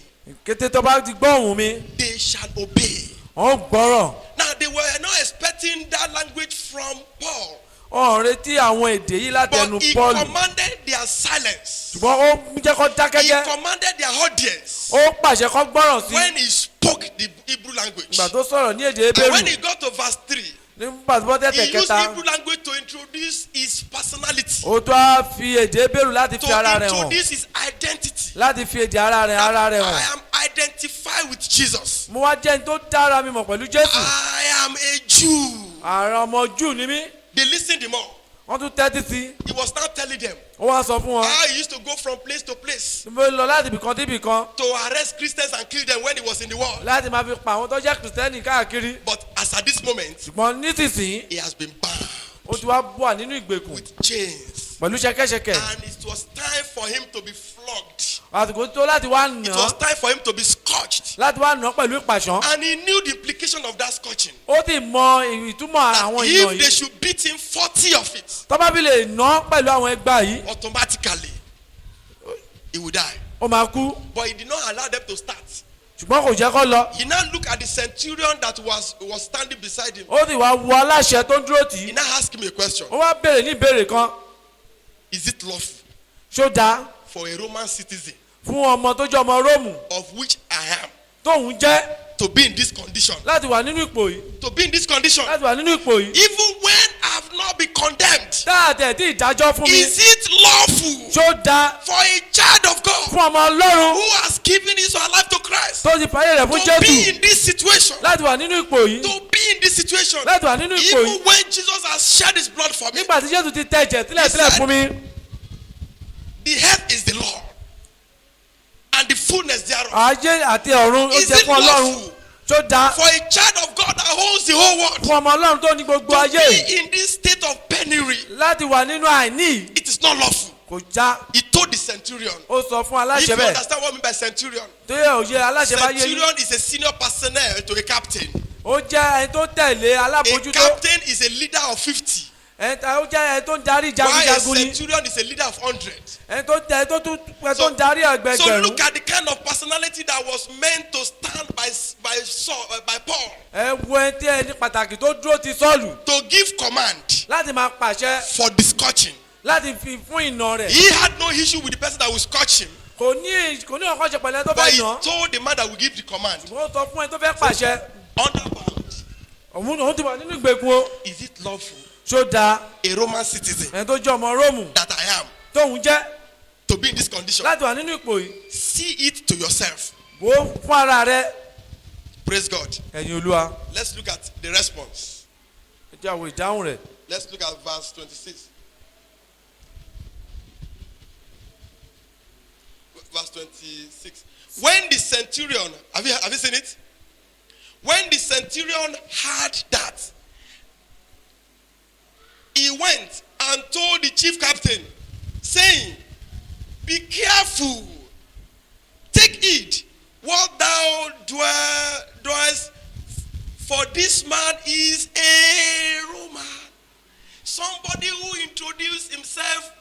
Kété tó bá ti gbọ́ ohùn mi, they shall obey. wọ́n gbọ́rọ̀. Now they were not expecting that language from Paul. Wọ́n retí àwọn èdè yìí láti ẹnu But he Paul. commanded their silence. Ṣùgbọ́n ó jẹ́ kó He dákẹ́jẹ́. commanded their audience Ó pàṣẹ kó gbọ́rọ̀ sí. when he spoke the Hebrew language. Ìgbà tó sọ̀rọ̀ ní èdè And when Hébérù. he got to verse 3, Nígbà tó bọ́ he tẹ̀tẹ̀ used kẹta. Hebrew language to introduce his personality, Ó tó á fi èdè Hébérù láti to fi ara rẹ̀ hàn. introduce his identity. Láti fi èdè ara rẹ̀ hàn. I am identified with Jesus. Mo wá jẹ́ ní tó dára mi mọ̀ pẹ̀lú Jésù. I am a Jew. Ààrẹ ọmọ Júù ni mí. They listened him all. Wọ́n tún tẹ́tí sí. He was now telling them Ó wá sọ fún wọn. how he used to go from place to place Mo lọ láti ibìkan dé ibìkan. to arrest Christians and kill them when he was in the world. Láti máa fi pa àwọn tó jẹ́ Kìrìsìtẹ́nì káàkiri. But as at this moment, Ṣùgbọ́n nísinsìnyí, he has been bound ó ti wá wà nínú ìgbèkùn. with chains. Pẹ̀lú ṣẹ̀kẹ̀ṣẹ̀kẹ̀. And it was time for him to be flogged. Àsìkò tó láti wá nà It án. was time for him to be scourged. Láti wá nà án pẹ̀lú ìpàṣán. And he knew the implication of that scourging. Ó ti mọ ìtumọ̀ àwọn èèyàn If they yìí. should beat him 40 of it, Tọ́ba bí lè nà án pẹ̀lú àwọn ẹgbàá yìí, automatically he would die. ó máa kú. But he did not allow them to start. Ṣùgbọ́n kò jẹ́ kó lọ. He now looked at the centurion that was standing beside him. Ó sì wá wo aláṣẹ tó ń dúró tì He í. now asked him a question. Ó wá béèrè ní ìbéèrè kan. Is it lawful Ṣó dáa for a Roman citizen, fún ọmọ tó jẹ́ ọmọ Róòmù of which I am, tóun jẹ́ to be in this condition? láti wà nínú ipò yìí? To be in this condition, Láti wà nínú ipò yìí. even when I have not been condemned. Dáàtẹ̀ tí ìdájọ́ fún mi. Is it lawful Ṣó dáa for a child of God fún ọmọ Ọlọ́run who has given his life to Christ tó ti fàyè rẹ̀ fún to be Jésù in this situation? láti wà nínú ipò yìí? To be in this situation, Láti wà nínú ipò even yìí. when Jesus has shed his blood for me. Nígbà tí Jésù ti tẹ̀jẹ̀ sílẹ̀ fún mi. The earth is the Lord, and the fullness thereof. Ayé àti ọ̀run ó Is jẹ́ it fún Ọlọ́run. lawful Ṣó dáa for a child of God that holds the whole world fún ọmọ Ọlọ́run tó ní gbogbo to ayé yìí be in this state of penury? láti wà nínú àìní? It is not lawful. Kò já. He told the centurion. Ó sọ fún If aláṣẹ you bẹ́ẹ̀. understand what I mean by centurion, Tó yẹ òye aláṣẹ bá yé yín. centurion is a senior personnel to a captain. Ó jẹ́ ẹni tó tẹ̀lé A alábòójútó. captain is a leader of 50. ó jẹ́ ẹni tó ń darí Why a jagunjagun ni. centurion is a leader of 100. ẹni tó ń darí So ẹgbẹgbẹ̀rún. look at the kind of personality that was meant to stand by Paul. ẹ wo ẹni tí ẹni pàtàkì tó dúró ti Sọ́ọ̀lù. To give command láti máa pàṣẹ. for the scorching. láti fi fún ìnà rẹ̀. He had no issue with the person that will scorch him. kò ní ọkọ ṣe pẹ̀lẹ́ tó But fẹ́ he nà. told the man that will give the command. wọ́n sọ fún ẹni tó fẹ́ pàṣẹ. Underbound. òun ti wà nínú ìgbèkùn o. Is it lawful? ṣó dáa. A Roman citizen ẹni tó jẹ́ ọmọ Róòmù. that I am tóun jẹ́. to be in this condition? láti wà nínú ipò yìí. See it to yourself. wo fún ara rẹ. Praise God. ẹ̀yin Olúwa. Let's look at the response. ẹ jẹ́ àwọn ìdáhùn rẹ̀. Let's look at verse 26. Verse 26. When the centurion, have you seen it? When the centurion heard that, he went and told the chief captain, saying, "Be careful, take heed what thou doest, for this man is a Roman." Somebody who introduced himself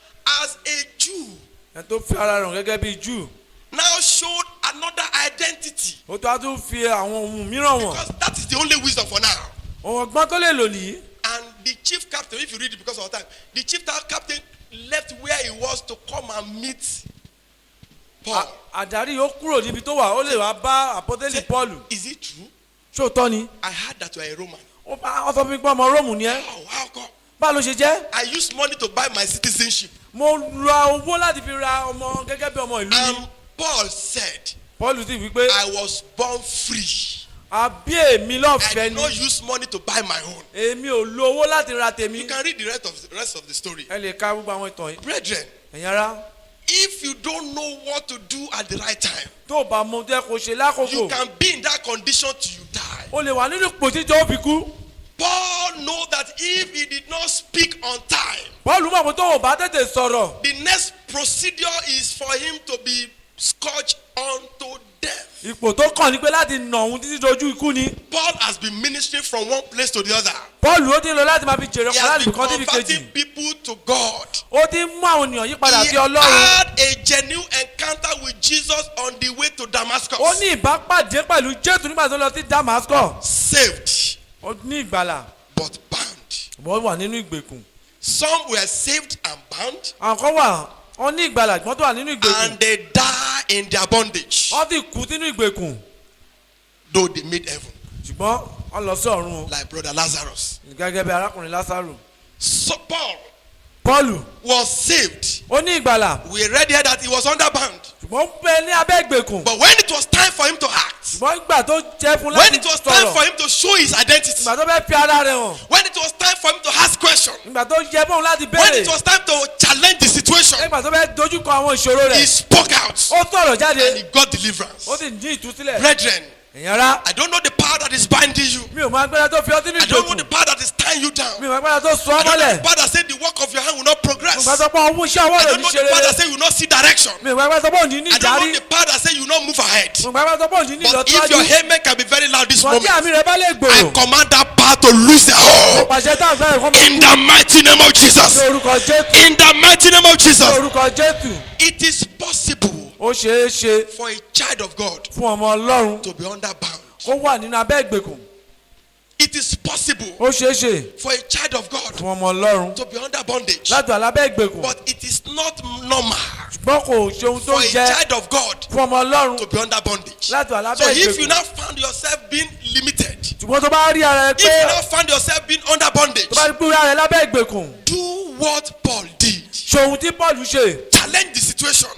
as a Jew ẹni tó fi ara rẹ̀ gẹ́gẹ́ bí Júù. now showed another identity, ó tó a tún fi àwọn ohun mìíràn wọ̀n. because that is the only wisdom for now. ohun ọgbọ́n tó lè lò nìyí. And the chief captain, if you read it because of time, the chief captain left where he was to come and meet Paul. àdarí yóò kúrò níbi tó wà ó lè wá bá àpọ́télì Pọ́ọ̀lù. Is it true? ṣóòtọ́ ni. I heard that you are a Roman. ó sọ fún mi pé ọmọ Róòmù ni ẹ́. How come? báwo ló ṣe jẹ́. I used money to buy my citizenship. mo ra owó láti fi ra ọmọ gẹ́gẹ́ bí ọmọ ìlú And ni. Paul said, Pọ́ọ̀lù sì wí pé I was born free. àbí èmi I lọ́fẹ̀ẹ́ did ni. not use money to buy my own. èmi ò lo owó láti ra tèmi. You can read the rest of the story. ẹ lè ka gbogbo àwọn ìtàn yìí. Brethren, ẹ̀yin ará if you don't know what to do at the right time, tó o bá mọ ohun tó yẹ kó ṣe you lákòókò. can be in that condition till you die. o lè wà nínú ipò tí tó fi kú. Paul knows that if he did not speak on time, Pọ́ọ̀lù mọ̀ pé tó o bá tètè sọ̀rọ̀. the next procedure is for him to be scourged unto death. ipò tó kàn ní pé láti nà òun títí dojú ikú ni. Paul has been ministering from one place to the other. Pọ́ọ̀lù ó ti ń lọ láti máa fi jèrè He ọkàn has láti been ibìkan débi kejì. converting people to God. ó ti ń mú àwọn ènìyàn yí padà He sí Ọlọ́run. had a genuine encounter with Jesus on the way to Damascus. ó ní ìbápàdé pẹ̀lú Jésù nígbà tó lọ sí Damascus. Saved, ó ní ìgbàlà. but bound. wọ́n wà nínú ìgbèkùn. Some were saved and bound, àwọn kan wà wọ́n ní ìgbàlà wọ́n tó wà nínú ìgbèkùn. and they die in their bondage, wọ́n ti kú sínú ìgbèkùn. though they made heaven, ṣùgbọ́n wọ́n lọ sí ọ̀run o. like brother Lazarus. gẹ́gẹ́ bí arákùnrin Lásárù. So Paul Pọ́ọ̀lù was saved. ó ní ìgbàlà. We read here that he was under bound. ṣùgbọ́n ó bẹ ní abẹ́ ìgbèkùn. But when it was time for him to act, ṣùgbọ́n ìgbà tó jẹ́ fún when láti it was time for sọ̀rọ̀. him to show his identity, ìgbà tó fẹ́ fi ara rẹ̀ hàn. when it was time for him to ask questions, ìgbà tó yẹ fún òun láti when béèrè. it was time to challenge the situation, ìgbà tó fẹ́ dojúkọ àwọn ìṣòro he rẹ̀. spoke out ó sọ̀rọ̀ jáde. and he got deliverance. ó sì ní ìtúsílẹ̀. Brethren, ẹ̀yin ará I don't know the power that is binding you. mi ò máa gbẹ́dá tó fi ọtí ní I don't know ìgbèkùn. the power that is tying you down. mi ò máa gbẹ́dá tó sọ ọ́ I don't know mọ́lẹ̀. the power that said the work of your hand will not progress. mo gbà tó pọ̀ ohun iṣẹ́ ọwọ́ I rẹ̀ don't ní know ṣe the power rere. that said you will not see direction. mi ò gbà tó pọ̀ ní ní I don't ìdarí. know the power that said you will not move ahead. mo gbà tó pọ̀ ní ní But if your ìlọsíwájú. amen can be very loud this wọ́n tí moment, àmì rẹ̀ bá lè I gbòòrò. command that power to lose their mo hold. pàṣẹ tá à ń fẹ́ ẹ̀kọ́ In the mighty name of ní Jesus. orúkọ Jésù. In the mighty name of ní Jesus. orúkọ Jésù. It is possible ó ṣeé ṣe for a child of God fún ọmọ Ọlọ́run to be under bound. kó wà nínú abẹ́ ìgbèkùn. It is possible ó ṣeé ṣe for a child of God fún ọmọ Ọlọ́run to be under bondage. láti wà lábẹ́ ìgbèkùn. But it is not normal ṣùgbọ́n kò ṣe ohun tó for a jẹ́ child of God fún ọmọ Ọlọ́run to be under bondage. láti wà So lábẹ́ if you ìgbèkùn. now found yourself being limited, ṣùgbọ́n tó bá rí ara rẹ if you pé now found yourself being under bondage, tó bá rí pé ara rẹ lábẹ́ ìgbèkùn. do what Paul did. ṣe ohun tí Paul ṣe. Challenge the situation.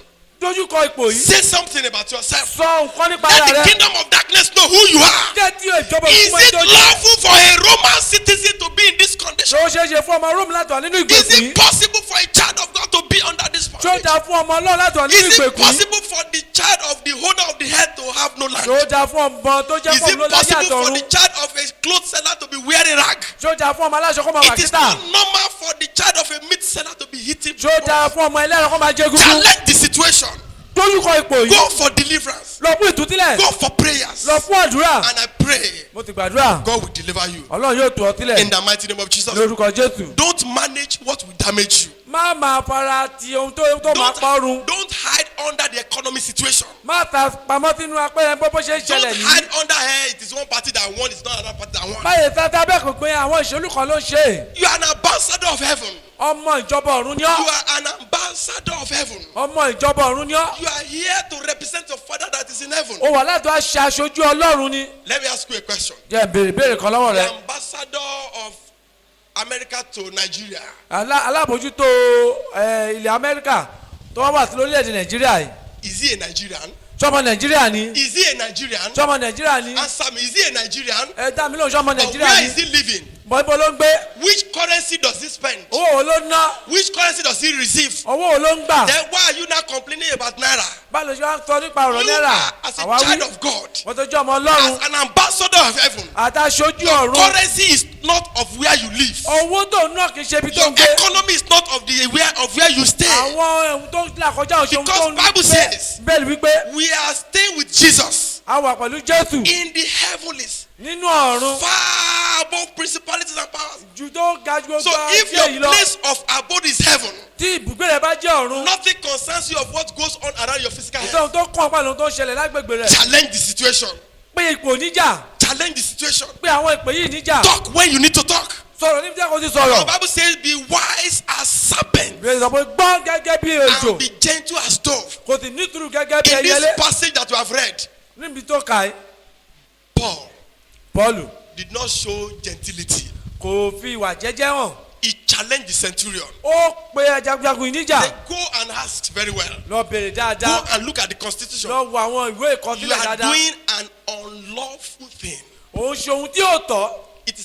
dojúkọ ipò yìí. Say something about yourself. sọ nǹkan nípa Let ara the rẹ. kingdom of darkness know who you are. jẹ́ tí ìjọba Is òkúmọ̀ it ẹjọ́ jẹ́. lawful for a Roman citizen to be in this condition? ṣé ó ṣeé ṣe fún ọmọ Róòmù láti wà nínú Is ìgbèkùn it yìí. possible for a child of God to be under this ṣé ó bondage? dáa fún ọmọ Ọlọ́run láti wà nínú Is it ìgbèkùn yìí. possible for the child of the owner of the head to have no land? ṣé ó dáa fún ọmọ tó jẹ́ Is fún it ọmọ lọ́láyé possible for àtọ̀run. the child of a clothes seller to be wearing rag? ṣé ó dáa fún ọmọ aláṣọ kó máa wà It is kíta. not normal for the child of a meat seller to be hitting. ṣé ó dáa fún ọmọ ẹlẹ́rọ kó máa jẹ gúgú. Challenge the situation. dójúkọ ipò yìí. Go for deliverance. lọ fún ìtúsílẹ̀. Go for prayers. lọ fún àdúrà. And I pray mo ti gbàdúrà. God will deliver you. ọlọ́run yóò tú ọ sílẹ̀. In the mighty name of Jesus. lórúkọ jésù. Don't manage what will damage you. má máa fara ti ohun tó máa pọ́run. Don't hide under the economy situation. má ta pamọ́ sínú apẹ́rẹ́ bó ṣe ń Don't ṣẹlẹ̀ yìí. hide under here. It is one party that won. It's not another party that won. báyìí tata bẹ́ẹ̀ kò pé àwọn ìṣèlú kan ló ṣe. You are an ambassador of heaven. ọmọ ìjọba ọ̀run ni You ọ́. are an ambassador of heaven. ọmọ ìjọba ọ̀run ni ọ́. You are here to represent your father that is in heaven. ó wà láti wá ṣe aṣojú ọlọ́run ni. Let me ask you a question. jẹ́ béèrè kan lọ́wọ́ The rẹ. ambassador of America to Nigeria. alábòjútó ilẹ̀ amẹ́ríkà tó wá wà sí lórílẹ̀‐èdè nàìjíríà yìí. Is he a Nigerian? sọmọ nàìjíríà ni. Is he a Nigerian? sọmọ nàìjíríà ni. Answer me. Is he a Nigerian? ẹ dá mi lóhùn sọmọ But nàìjíríà where ni. is he living? bọ́ńbọ́ ló ń gbé. Which currency does he spend? owó wo ló ń ná. Which currency does he receive? owó wo ló ń gbà. Then why are you now complaining about Naira? báwo ló ṣe wá ń sọ nípa ọ̀rọ̀ You náírà. are, as a àwa child wí. of God, wọ́n tó jẹ́ ọmọ ọlọ́run. as an ambassador of heaven, àtàṣojú your ọ̀run. currency is not of where you live. owó tó ń ná kì í ṣe ibi tó Your ń gbé. economy is not of where you stay. àwọn ohun tó ń là kọjá òṣèlú tó Because ń Bible gbé. says- bẹ́ẹ̀ ni wípé We are staying with Jesus a wà pẹ̀lú jésù in the heavenlies, nínú ọ̀run far above principalities and powers. ju tó ga ju So gbogbo if ayé yìí your lọ. place of abode is heaven, tí ibùgbé rẹ bá jẹ́ ọ̀run. nothing concerns you of what goes on around your physical kò health. sóhun tó kàn pàlọ́ tó ń ṣẹlẹ̀ lágbègbè rẹ̀. Challenge the situation. pé ipò níjà. Challenge the situation. pé àwọn ìpè yìí níjà. Talk when you need to talk. sọ̀rọ̀ níbi tí a kò ti The sọ̀rọ̀. Bible says, be wise as serpent ìbéèrè sọ pé gbọ́n gẹ́gẹ́ bí ejò. and be gentle as dove. kò sì nítorí gẹ́gẹ́ bí In this ẹyẹlé. passage that we have read, níbi tó ka ẹ́. Paul pọ́ọ̀lù did not show gentility. kò fi ìwà jẹ́jẹ́ hàn. He challenged the centurion. ó pe jagunjagun yìí níjà. They go and ask very well. lọ bèrè Go dáadáa. and look at the constitution. lọ wo àwọn ìwé You ìkọsílẹ̀ are dáadáa. doing an unlawful thing. òun ṣe ohun tí yóò tọ́. It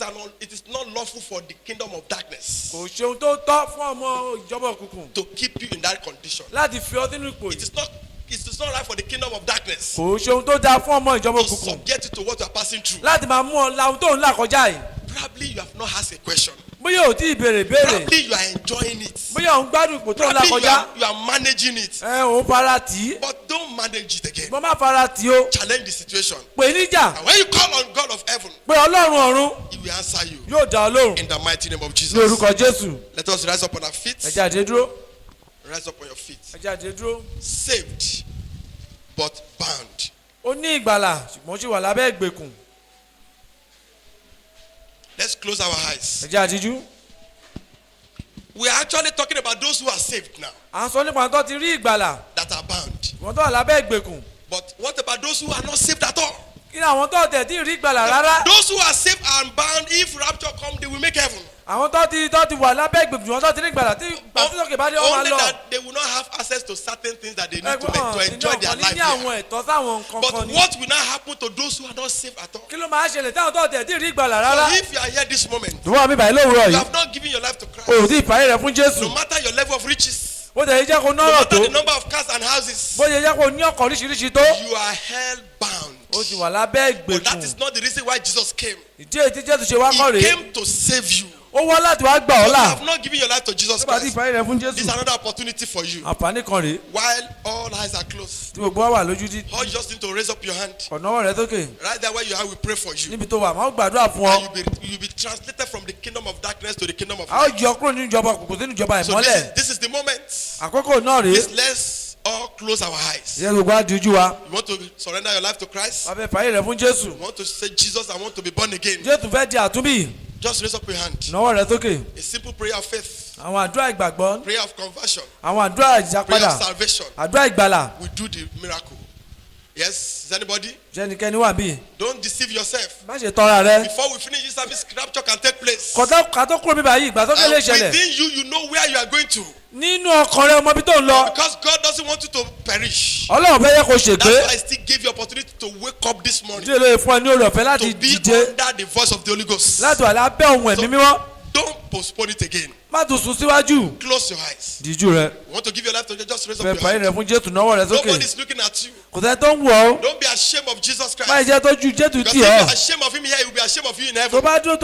is not lawful for the kingdom of darkness kò ṣe ohun tó tọ́ fún ọmọ ìjọba òkùnkùn. to keep you in that condition. láti fi ọ sínú ipò It yìí. is not right for the kingdom of darkness kò ṣe ohun tó dáa fún ọmọ ìjọba to òkùnkùn. subject you to what you are passing through. láti máa mú ọ la ohun tó ń là kọjá yìí. Probably you have not asked a question. bóyá ò tí ì béèrè béèrè. Probably you are enjoying it. bóyá òun gbádùn ipò tó ń là Probably kọjá. you are managing it. òun fara tì í. But don't manage it again. mo má fara tì í o. Challenge the situation. pè níjà. And when you call on God of heaven, pé ọlọ́run ọ̀run He will answer you. yóò dá ọ lóhùn. In the mighty name of ní Jesus. orúkọ jésù. Let us rise up on our feet. ẹ jáde dúró. Rise up on your feet. ẹ jáde dúró. Saved, but bound. ó ní ìgbàlà ṣùgbọ́n ó sì wà lábẹ́ ìgbèkùn. Let's close our eyes. ẹ jáde díjú. We are actually talking about those who are saved now, à ń sọ nípa àwọn tó ti rí ìgbàlà. that are bound. wọ́n tó wà lábẹ́ ìgbèkùn. But what about those who are not saved at all? kí ni àwọn tó tẹ̀ tí ì rí ìgbàlà rárá. Those who are saved and bound, if rapture comes, they will make heaven. àwọn tó ti wà lábẹ́ ìgbèkùn wọ́n tó ti rí ìgbàlà tí gbàsókè bá dé wọ́n máa Only lọ. that they will not have access to certain things that they need to make to enjoy their ní life ní àwọn here. ẹ̀tọ́ sáwọn nǹkan But kan ni. what will now happen to those who are not saved at all? kí ló máa ṣẹlẹ̀ táwọn tó tẹ̀ tí ì rí ìgbàlà So rárá. if you are here this moment, ìwọ mi báyìí lówùúrọ̀ you yìí. have not given your life to Christ, o ò tí ì parí rẹ̀ fún jésù. no matter your level of riches, bó ṣe jẹ́ kó no nọ́rọ̀ matter tó. the number of cars and houses, bó ṣe jẹ́ kó ní ọkọ̀ oríṣiríṣi tó. you are held bound. ó ti wà lábẹ́ But that is ìgbèkùn. not the reason why Jesus came. ìdí èyí tí jésù ṣe wá kọ́ He rèé. came to save you. ó wá láti wá gbà ọ́ You là. have not given your life to Jesus tó bá ti Christ. parí rẹ̀ fún This is jésù. another opportunity for you. àǹfààní kan rèé. While all eyes are closed, tí gbogbo wa wà lójú tí. all you just need to raise up your hand. ọ̀nàwọ́ rẹ sókè. Right there where you are, we pray for you. níbi tó wà máa ń gbàdúrà fún And ọ. you'll be translated from the kingdom of darkness to the kingdom of a ó light. jọ kúrò nínú ìjọba òkùnkùn sínú ìjọba So ìmọ́lẹ̀. this is the moment. àkókò náà rèé. Please, let's all close our eyes. ìyẹn gbogbo á di ojú wa. You want to surrender your life to Christ? wàá fẹ́ fàyè rẹ̀ fún jésù. You want to say, Jesus, I want to be born again. jésù fẹ́ di àtúnbí. Just raise up your hand. ìnáwó rẹ sókè. A simple prayer of faith, àwọn àdúrà ìgbàgbọ́. prayer of conversion, àwọn àdúrà prayer ìjápadà. of salvation. àdúrà ìgbàlà. We do the miracle. Yes, is anybody? jẹ́nikẹ́ni wà bíi. Don't deceive yourself. má ṣe tọ́ra rẹ. Before we finish this service, rapture can take place. kàtó kúrò bíbá yìí ìgbà tó And kélé ṣẹlẹ̀. within you, you know where you are going to. nínú ọkàn rẹ ọmọ bí tó ń lọ. Because God doesn't want you to perish. ọlọ́run fẹ́ yẹ kó ṣègbé. That's why I still gave you opportunity to wake up this morning. díẹ̀ lóye fún ẹ ní oore ọ̀fẹ́ láti To be dìde. under the voice of the Holy Ghost. láti wà lábẹ́ ohun ẹ̀mí mímọ́. Don't postpone it again. má tún sùn síwájú. Close your eyes. díjú rẹ. You want to give your life to Jesus? Just raise up fẹ́ your fàyè hand. rẹ fún jésù náwó rẹ sókè. Nobody's looking at you. kò sẹ́ tó ń wọ̀ ọ́. Don't be ashamed of Jesus má Christ. jẹ́ tójú jésù Because tì if ọ́. you're ashamed of him here, he will be ashamed of you in tó heaven. bá dúró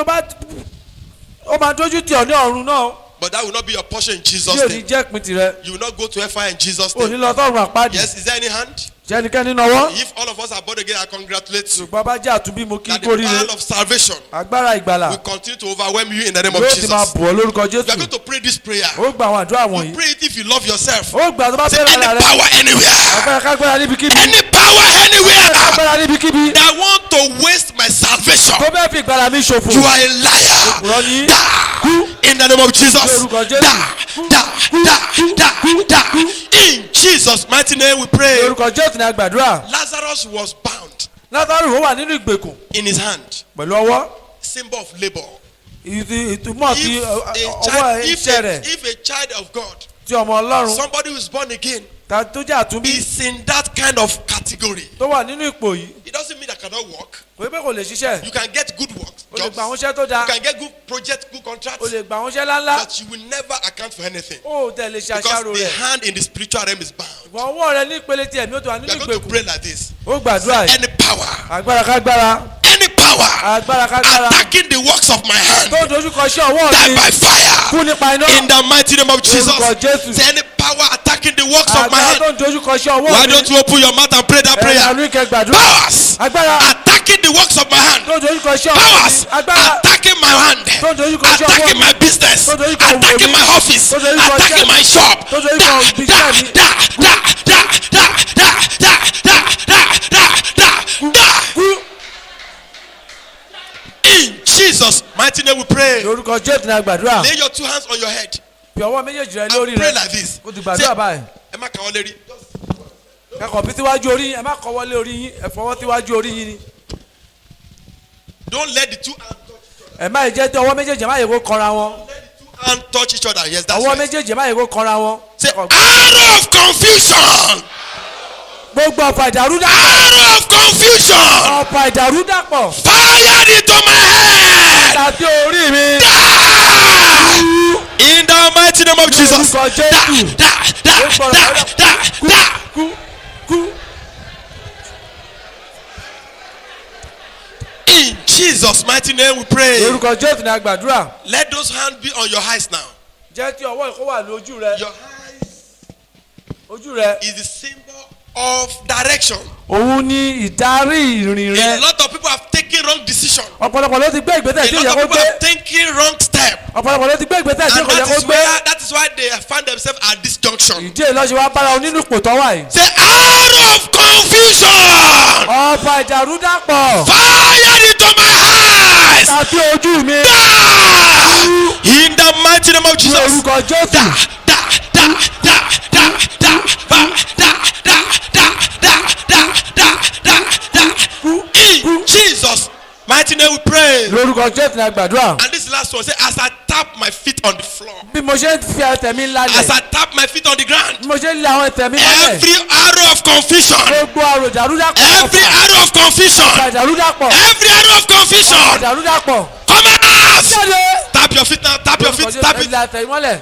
ó máa dójú tì ọ́ ní ọ̀run náà. But that will not be your portion in Jesus' tí ò ní name. jẹ́ ìpín tirẹ̀. You will not go to hellfire in Jesus' ò ní name. lọ sọ́run àpáàdì. Yes, is there any hand? ṣé ẹnikẹ́ni náwó. If all of us are born again, I congratulate you. ṣùgbọ́n bá jẹ́ àtúnbí mo kí That the kórìíre. power of salvation agbára ìgbàlà will continue to overwhelm you in the name of yóò ti máa Jesus. bọ̀ ọ́ lórúkọ You are Jésù. going to pray this prayer. ó gba àwọn àdúrà You wọ̀nyí. pray it if you love yourself. ó gbà tó bá Say fẹ́ any lára rẹ. power anywhere. agbára kágbára níbikíbi. Any power anywhere agbára níbikíbi. that want to waste my salvation. tó bẹ́ẹ̀ fi ìgbàlà mi ṣòfò. You are a liar. òpùrọ́ ní. Die in the name of Jesus. Lórúkọ Jésù. Die. In Jesus' mighty name we pray. lórúkọ Jésù ní agbàdúrà. Lazarus was bound Lásárù ó wà nínú ìgbèkùn in his hand. pẹ̀lú ọwọ́. Symbol of labor. ìtumọ̀ ti If ọwọ́ iṣẹ́ rẹ̀ if a child of God, ti ọmọ Ọlọ́run somebody who is born again, tó jẹ́ àtúnbí is in that kind of category, tó wà nínú ipò yìí it doesn't mean I cannot work. kò pé kò lè ṣiṣẹ́ You can get good work, o lè jobs. gba àwọn iṣẹ́ tó dáa You can get good project, good o contracts, lè gba àwọn iṣẹ́ ńláńlá but you will never account for anything o ò tẹ̀ lè ṣe because àṣàrò the rẹ̀ hand in the spiritual realm is bound. ìwọ ọwọ́ rẹ ní ìpele tí ẹ̀mí ó tó wà You nínú are going to ìgbèkùn pray like this. ó gbàdúrà yìí Any power, agbára kágbára any power agbára kágbára attacking the works of my hand, tó dojúkọ iṣẹ́ ọwọ́ die mi by fire. kú nípa iná In the mighty name of Jesus. lórúkọ Jésù Say any power attacking the works of my agbára tó hand. ń dojúkọ iṣẹ́ ọwọ́ Why mi don't you open your mouth and pray that ẹ̀rọ prayer? àánú ìkẹ́ gbàdúrà Powers agbára attacking the works of my hand. tó ń dojúkọ iṣẹ́ ọwọ́ Powers mi agbára attacking my hand. tó ń dojúkọ iṣẹ́ ọwọ́ Attacking mi my business. tó ń dojúkọ òwò Attacking mi my office. tó ń dojúkọ Attacking iṣẹ́ my mi shop. tó ń dojúkọ ibi iṣẹ́ mi kú In Jesus' mighty name we pray. lórúkọ Jésù ní agbàdúrà Lay your two hands on your head fi ọwọ́ méjèèjì rẹ and lórí pray rẹ like this. kó ti gbàdúrà báyìí Ẹ má kàwọ́ lérí. kẹkọọ bí síwájú orí yín ẹ má kọwọ́ lé orí yín ẹ fọwọ́ síwájú orí yín ni Don't let the two hands touch each other. ẹ má yẹ jẹ́ tí ọwọ́ méjèèjì ẹ má yẹ kó kọra wọn Let the two hands touch each other. Yes, that's ọwọ́ right. méjèèjì ẹ má yẹ kó kọra wọn. Say arrow of confusion. gbogbo ọ̀pá ìdàrúdàpọ̀ Arrow of confusion. ọ̀pá ìdàrúdàpọ̀ Fired into my head. tàbí orí mi In the mighty name of Jesus. lórúkọ Jésù kú kú In Jesus' mighty name we pray. lórúkọ Jésù ní agbàdúrà Let those hands be on your eyes now. jẹ́ tí ọwọ́ ìkó wà lójú rẹ Your eyes ojú rẹ is the symbol of direction. òun ni ìdarí ìrìn A rẹ lot of people have taken wrong decision. ọ̀pọ̀lọpọ̀ ló ti gbé ìgbésẹ̀ A tí ò lot yẹ of kó people gbé have taken wrong step. ọ̀pọ̀lọpọ̀ ló ti gbé ìgbésẹ̀ tí And kò yẹ kó gbé that is why they find themselves at this junction. ìdí èyí lọ́sẹ̀ wá bára wọn nínú ipò tó wà yìí. Say arrow of confusion. ọ̀pá ìdàrúdàpọ̀ Fired into my eyes. tàbí ojú mi In the mighty name of ní Jesus. orúkọ Jésù In Jesus' mighty name we pray. lórúkọ Jésù ní agbàdúrà And this last one say, as I tap my feet on the floor, bí mo ṣe ń fi ẹsẹ̀ mi as lálẹ̀ I tap my feet on the ground, bí mo ṣe ń lé àwọn ẹsẹ̀ mi lálẹ̀ every arrow of confusion, gbogbo àrò ìdàrúdàpọ̀ every arrow of confusion, ọ̀pá ìdàrúdàpọ̀ every arrow of confusion, ìdàrúdàpọ̀ come out. jáde Tap your feet now, tap your feet, tap it. ẹsẹ̀ ìmọ́lẹ̀